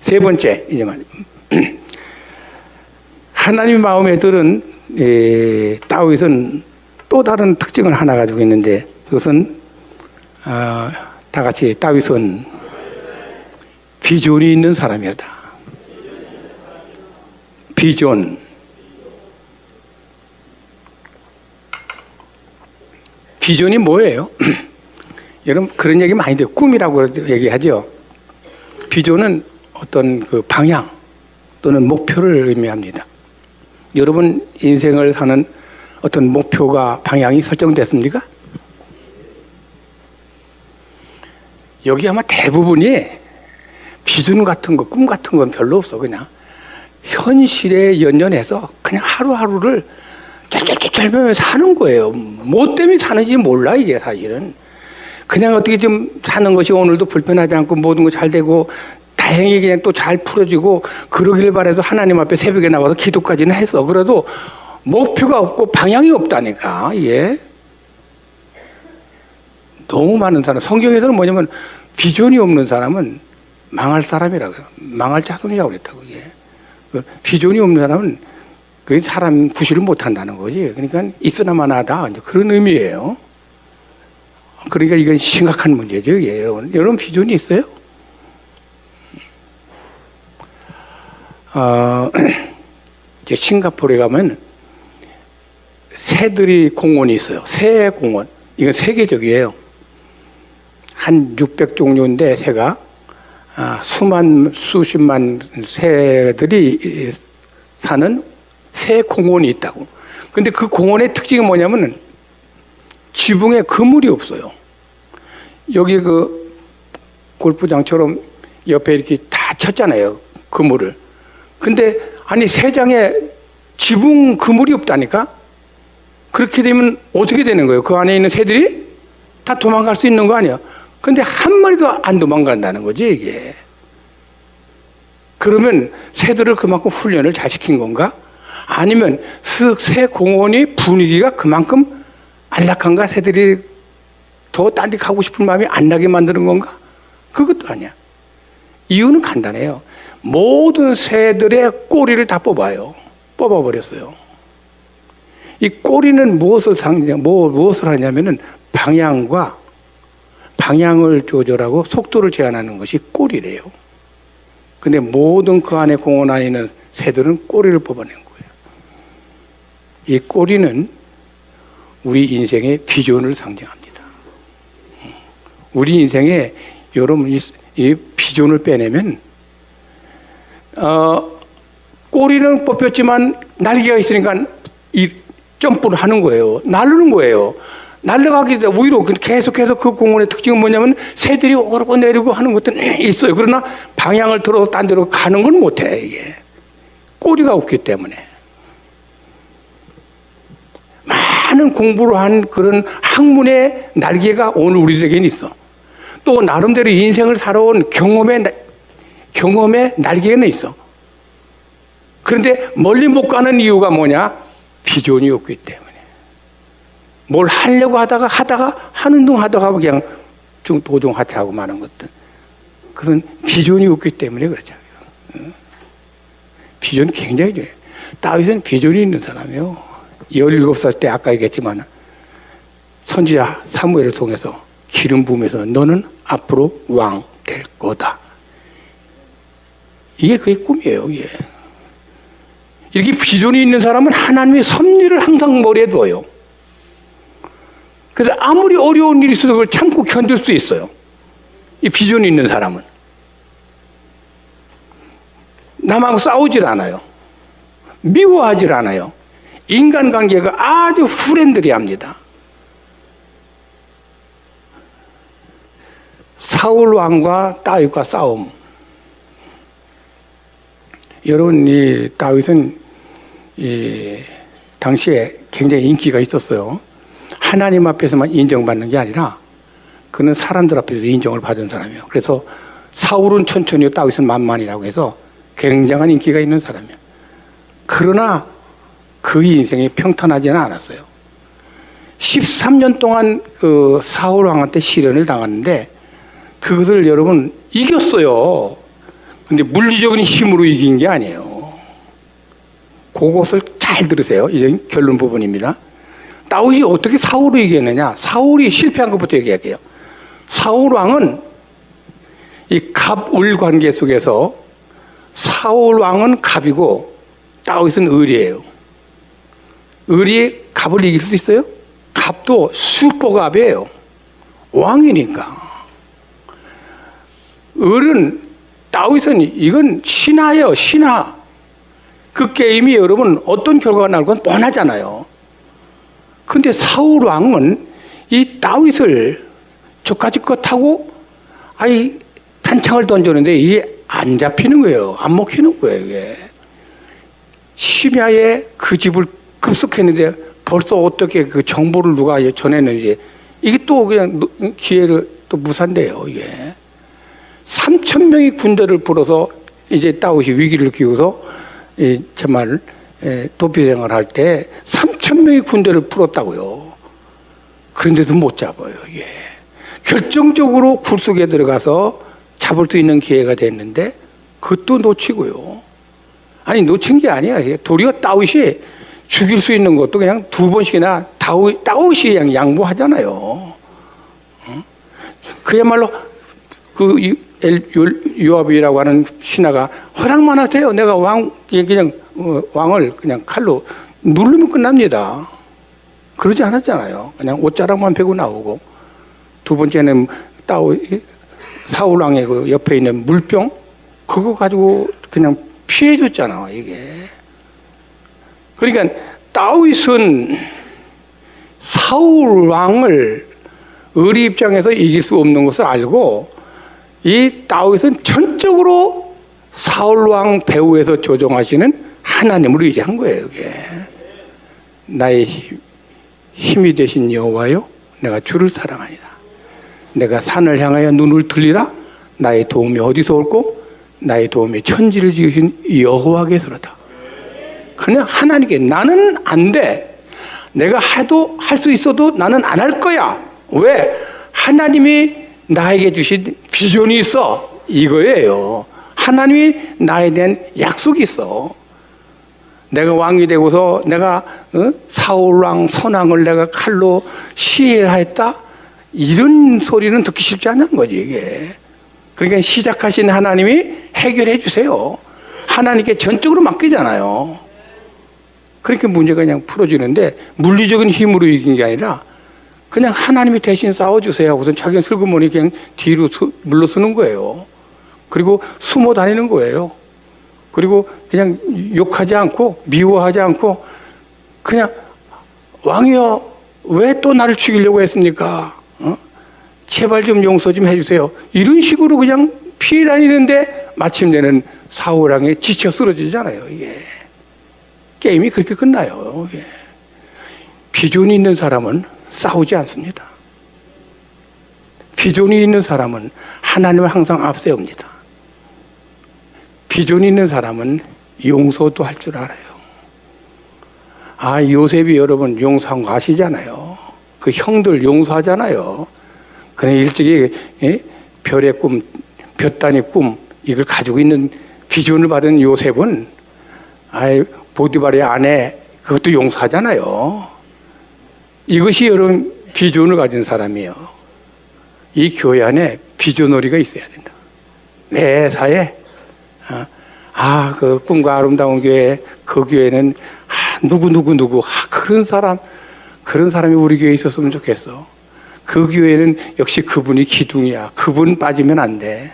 세 번째 이제만 하나님의 마음에 들은 다윗은 또 다른 특징을 하나 가지고 있는데 그것은 다 같이 다윗은 비전이 있는 사람이었다. 비전. 비전이 뭐예요? 여러분 그런 얘기 많이 돼요. 꿈이라고 얘기하죠. 비전은 어떤 그 방향 또는 목표를 의미합니다. 여러분 인생을 사는 어떤 목표가 방향이 설정됐습니까? 여기 아마 대부분이 비전 같은 거, 꿈 같은 건 별로 없어. 그냥 현실에 연연해서 그냥 하루하루를 짤짤짤 사는 거예요. 뭐 때문에 사는지 몰라 이게 사실은. 그냥 어떻게 좀 사는 것이 오늘도 불편하지 않고 모든 거 잘 되고 다행히 그냥 또 잘 풀어지고 그러길 바라도 하나님 앞에 새벽에 나와서 기도까지는 했어. 그래도 목표가 없고 방향이 없다니까. 예. 너무 많은 사람. 성경에서는 뭐냐면 비전이 없는 사람은 망할 사람이라고요. 망할 자손이라고 그랬다고. 예. 그 비전이 없는 사람은 그 사람 구실을 못한다는 거지. 그러니까 있으나마나다 그런 의미예요. 그러니까 이건 심각한 문제죠. 이게. 여러분 비전이 있어요? 이제 싱가포르에 가면 새들이 공원이 있어요. 새 공원. 이건 세계적이에요. 한 600종류인데 새가 수십만 새들이 사는 새 공원이 있다고. 근데 그 공원의 특징이 뭐냐면 지붕에 그물이 없어요. 여기 그 골프장처럼 옆에 이렇게 다 쳤잖아요. 그물을. 근데 아니 새장에 지붕 그물이 없다니까? 그렇게 되면 어떻게 되는 거예요? 그 안에 있는 새들이 다 도망갈 수 있는 거 아니야? 근데 한 마리도 안 도망간다는 거지 이게. 그러면 새들을 그만큼 훈련을 잘 시킨 건가? 아니면 새 공원이 분위기가 그만큼 안락한가? 새들이 더 딴 데 가고 싶은 마음이 안 나게 만드는 건가? 그것도 아니야. 이유는 간단해요. 모든 새들의 꼬리를 다 뽑아버렸어요. 이 꼬리는 무엇을 하냐면은 방향을 조절하고 속도를 제한하는 것이 꼬리래요. 근데 모든 그 안에 공원 안에 있는 새들은 꼬리를 뽑아낸 거예요. 이 꼬리는 우리 인생의 비전을 상징합니다. 우리 인생에 여러분 이 비전을 빼내면 꼬리는 뽑혔지만 날개가 있으니까 이 점프를 하는 거예요. 날르는 거예요. 날아가기 때문에 위로 계속해서 그 공원의 특징은 뭐냐면 새들이 오르고 내리고 하는 것들은 있어요. 그러나 방향을 들어서 딴 데로 가는 건 못해 이게. 꼬리가 없기 때문에. 많은 공부를 한 그런 학문의 날개가 오늘 우리들에게는 있어. 또 나름대로 인생을 살아온 경험에 날개는 있어. 그런데 멀리 못 가는 이유가 뭐냐? 비전이 없기 때문에. 뭘 하려고 하다가 하는 둥 하다가 그냥 도중하차하고 마는 것들. 그것은 비전이 없기 때문에 그렇죠. 비전이 굉장히 중요해요. 다윗은 비전이 있는 사람이요. 17살 때 아까 얘기했지만 선지자 사무엘을 통해서 기름 부음에서 너는 앞으로 왕 될 거다. 이게 그의 꿈이에요. 이게. 이렇게 비전이 있는 사람은 하나님의 섭리를 항상 머리에 두어요. 그래서 아무리 어려운 일이 있어도 그걸 참고 견딜 수 있어요. 이 비전이 있는 사람은. 남하고 싸우질 않아요. 미워하질 않아요. 인간관계가 아주 프렌들리합니다. 사울 왕과 다윗과 싸움. 여러분, 이 다윗은 당시에 굉장히 인기가 있었어요. 하나님 앞에서만 인정받는 게 아니라 그는 사람들 앞에서 인정을 받은 사람이에요. 그래서 사울은 천천히 다윗은 만만이라고 해서 굉장한 인기가 있는 사람이에요. 그러나 그의 인생이 평탄하지는 않았어요. 13년 동안 그 사울 왕한테 시련을 당했는데 그것을 여러분 이겼어요. 근데 물리적인 힘으로 이긴 게 아니에요. 그것을 잘 들으세요. 이제 결론 부분입니다. 다윗이 어떻게 사울을 이겼느냐? 사울이 실패한 것부터 얘기할게요. 사울 왕은 이 갑을 관계 속에서 사울 왕은 갑이고 다윗은 을이에요. 을이 갑을 이길 수 있어요? 갑도 슈퍼갑이에요. 왕이니까. 을은 다윗은 이건 신하예요. 신하. 그 게임이 여러분 어떤 결과가 나올 건 뻔하잖아요. 근데 사울 왕은 이 다윗을 저까지 것 하고 단창을 던졌는데 이게 안 잡히는 거예요. 안 먹히는 거예요. 이게. 심야에 그 집을 급습했는데 벌써 어떻게 그 정보를 누가 전했는지 이게 또 그냥 기회를 또 무산돼요. 이게 3,000명이 군대를 풀어서 이제 다윗이 위기를 느끼고서 정말 도피생활을 할 때 3,000명이 군대를 풀었다고요. 그런데도 못 잡아요. 이게 결정적으로 굴속에 들어가서 잡을 수 있는 기회가 됐는데 그것도 놓치고요. 아니 놓친 게 아니야. 도리어 다윗이 죽일 수 있는 것도 그냥 2번씩이나 다윗이 그냥 양보하잖아요. 그야말로 그 요압이라고 하는 신하가 허락만 하세요. 내가 왕을 그냥 칼로 누르면 끝납니다. 그러지 않았잖아요. 그냥 옷자락만 베고 나오고. 두 번째는 사울 왕의 그 옆에 있는 물병 그거 가지고 그냥 피해줬잖아. 이게. 그러니까 다윗은 사울 왕을 을의 입장에서 이길 수 없는 것을 알고 이 다윗은 전적으로 사울 왕 배후에서 조종하시는 하나님을 의지한 거예요. 이게. 나의 힘이 되신 여호와요, 내가 주를 사랑하니라. 내가 산을 향하여 눈을 들리라. 나의 도움이 어디서 올고 나의 도움이 천지를 지으신 여호와께서로다. 그냥 하나님께 나는 안 돼. 내가 해도 할 수 있어도 나는 안 할 거야. 왜? 하나님이 나에게 주신 비전이 있어. 이거예요. 하나님이 나에 대한 약속이 있어. 내가 왕이 되고서 내가 사울왕 선왕을 내가 칼로 시해하였다. 이런 소리는 듣기 쉽지 않은 거지 이게. 그러니까 시작하신 하나님이 해결해 주세요. 하나님께 전적으로 맡기잖아요. 그렇게 문제가 그냥 풀어지는데 물리적인 힘으로 이긴 게 아니라 그냥 하나님이 대신 싸워주세요 하고서 자기는 슬그머니 그냥 뒤로 물러서는 거예요. 그리고 숨어 다니는 거예요. 그리고 그냥 욕하지 않고 미워하지 않고 그냥 왕이여 왜 또 나를 죽이려고 했습니까? 제발 좀 용서 좀 해주세요. 이런 식으로 그냥 피해 다니는데 마침내는 사울왕에 지쳐 쓰러지잖아요. 이게 게임이 그렇게 끝나요. 이게. 비전이 있는 사람은 싸우지 않습니다. 비전이 있는 사람은 하나님을 항상 앞세웁니다. 비전 있는 사람은 용서도 할 줄 알아요. 요셉이 여러분 용서한 거 아시잖아요. 그 형들 용서하잖아요. 그냥 일찍이 별의 꿈, 볕단의 꿈 이걸 가지고 있는 비전을 받은 요셉은 보디발의 아내 그것도 용서하잖아요. 이것이 여러분 비전을 가진 사람이에요. 이 교회 안에 비전놀이가 있어야 된다. 매사에 그 꿈과 아름다운 교회, 그 교회는 누구 그런 사람이 우리 교회에 있었으면 좋겠어. 그 교회는 역시 그분이 기둥이야. 그분 빠지면 안 돼.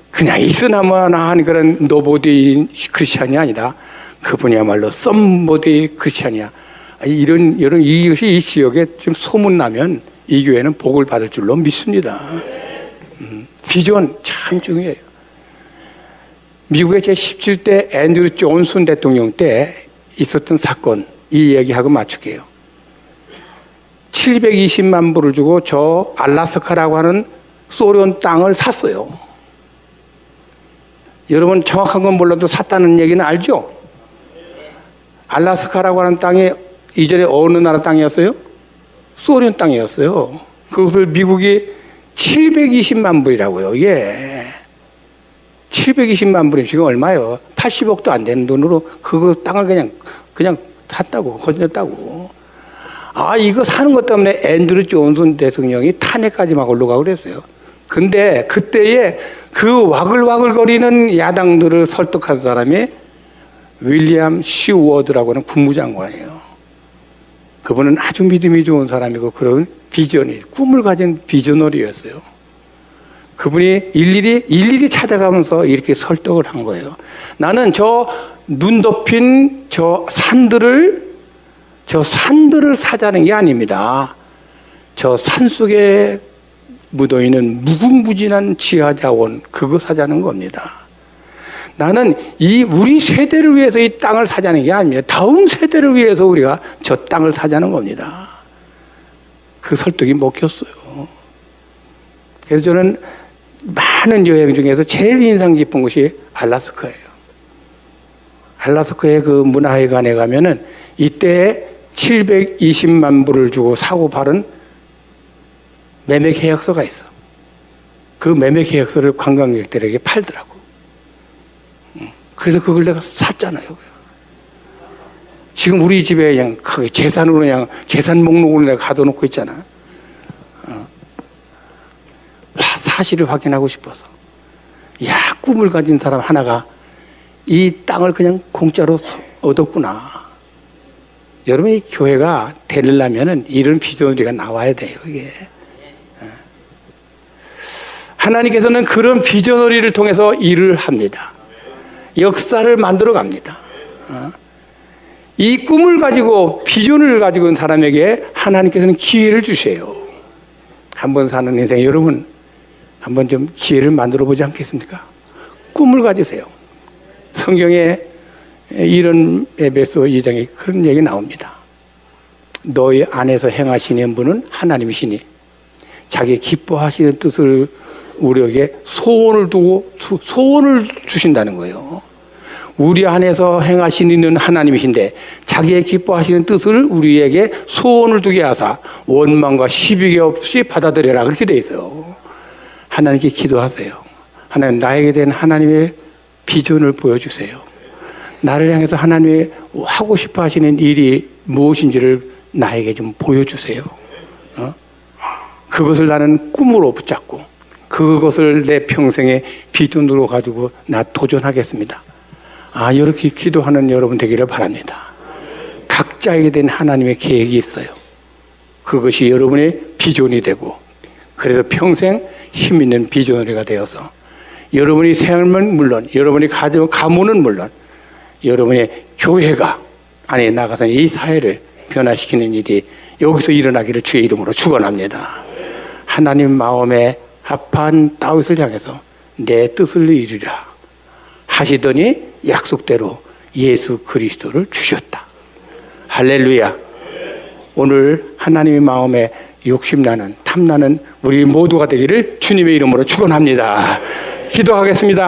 그냥 있으나마나 하는 그런 노보디 크리스찬이 아니라 그분이야말로 썸보디 크리스찬이야. 이것이 이 지역에 좀 소문나면 이 교회는 복을 받을 줄로 믿습니다. 비전 참 중요해요. 미국의 제17대 앤드류 존슨 대통령 때 있었던 사건, 이 얘기하고 맞출게요. 720만 불을 주고 저 알라스카라고 하는 소련 땅을 샀어요. 여러분 정확한 건 몰라도 샀다는 얘기는 알죠? 알라스카라고 하는 땅이 이전에 어느 나라 땅이었어요? 소련 땅이었어요. 그것을 미국이 720만 불이라고요. 이게 720만 불이면 지금 얼마예요? 80억도 안 되는 돈으로 그 땅을 그냥 샀다고, 건졌다고. 이거 사는 것 때문에 앤드류 존슨 대통령이 탄핵까지 막 올라가고 그랬어요. 근데 그때에 그 와글와글거리는 야당들을 설득한 사람이 윌리엄 시워드라고 하는 국무장관이에요. 그분은 아주 믿음이 좋은 사람이고 그런 비전이, 꿈을 가진 비전너리였어요. 그분이 일일이 찾아가면서 이렇게 설득을 한 거예요. 나는 저 눈 덮인 저 산들을 사자는 게 아닙니다. 저 산 속에 묻어있는 무궁무진한 지하자원, 그거 사자는 겁니다. 나는 우리 세대를 위해서 이 땅을 사자는 게 아닙니다. 다음 세대를 위해서 우리가 저 땅을 사자는 겁니다. 그 설득이 먹혔어요. 그래서 저는 많은 여행 중에서 제일 인상 깊은 곳이 알라스카예요. 알라스카의 그 문화회관에 가면은 이때 720만 불을 주고 사고 팔은 매매 계약서가 있어. 그 매매 계약서를 관광객들에게 팔더라고. 그래서 그걸 내가 샀잖아요. 지금 우리 집에 그냥 재산으로 그냥 재산 목록으로 내가 가둬놓고 있잖아. 사실을 확인하고 싶어서. 꿈을 가진 사람 하나가 이 땅을 그냥 공짜로 얻었구나. 여러분, 이 교회가 되려면은 이런 비전리가 나와야 돼요, 이게. 하나님께서는 그런 비전리를 통해서 일을 합니다. 역사를 만들어 갑니다. 이 꿈을 가지고 비전을 가지고 있는 사람에게 하나님께서는 기회를 주세요. 한번 사는 인생 여러분 한번 좀 기회를 만들어 보지 않겠습니까? 꿈을 가지세요. 성경에 이런 에베소 2장에 그런 얘기 나옵니다. 너희 안에서 행하시는 분은 하나님이시니 자기 기뻐하시는 뜻을 우리에게 소원을 두고 소원을 주신다는 거예요. 우리 안에서 행하시는 하나님이신데 자기의 기뻐하시는 뜻을 우리에게 소원을 두게 하사 원망과 시비가 없이 받아들여라, 그렇게 돼 있어요. 하나님께 기도하세요. 하나님, 나에게 된 하나님의 비전을 보여주세요. 나를 향해서 하나님이 하고 싶어 하시는 일이 무엇인지를 나에게 좀 보여주세요. 그것을 나는 꿈으로 붙잡고 그것을 내 평생의 비전으로 가지고 나 도전하겠습니다. 이렇게 기도하는 여러분 되기를 바랍니다. 각자에게 된 하나님의 계획이 있어요. 그것이 여러분의 비전이 되고, 그래서 평생 힘 있는 비전너리가 되어서 여러분이 삶은 물론, 여러분이 가문은 물론, 여러분의 교회가 안에 나가서 이 사회를 변화시키는 일이 여기서 일어나기를 주의 이름으로 축원합니다. 하나님 마음에 합한 다윗을 향해서 내 뜻을 이루라 하시더니 약속대로 예수 그리스도를 주셨다. 할렐루야. 오늘 하나님의 마음에 욕심나는 탐나는 우리 모두가 되기를 주님의 이름으로 축원합니다. 기도하겠습니다.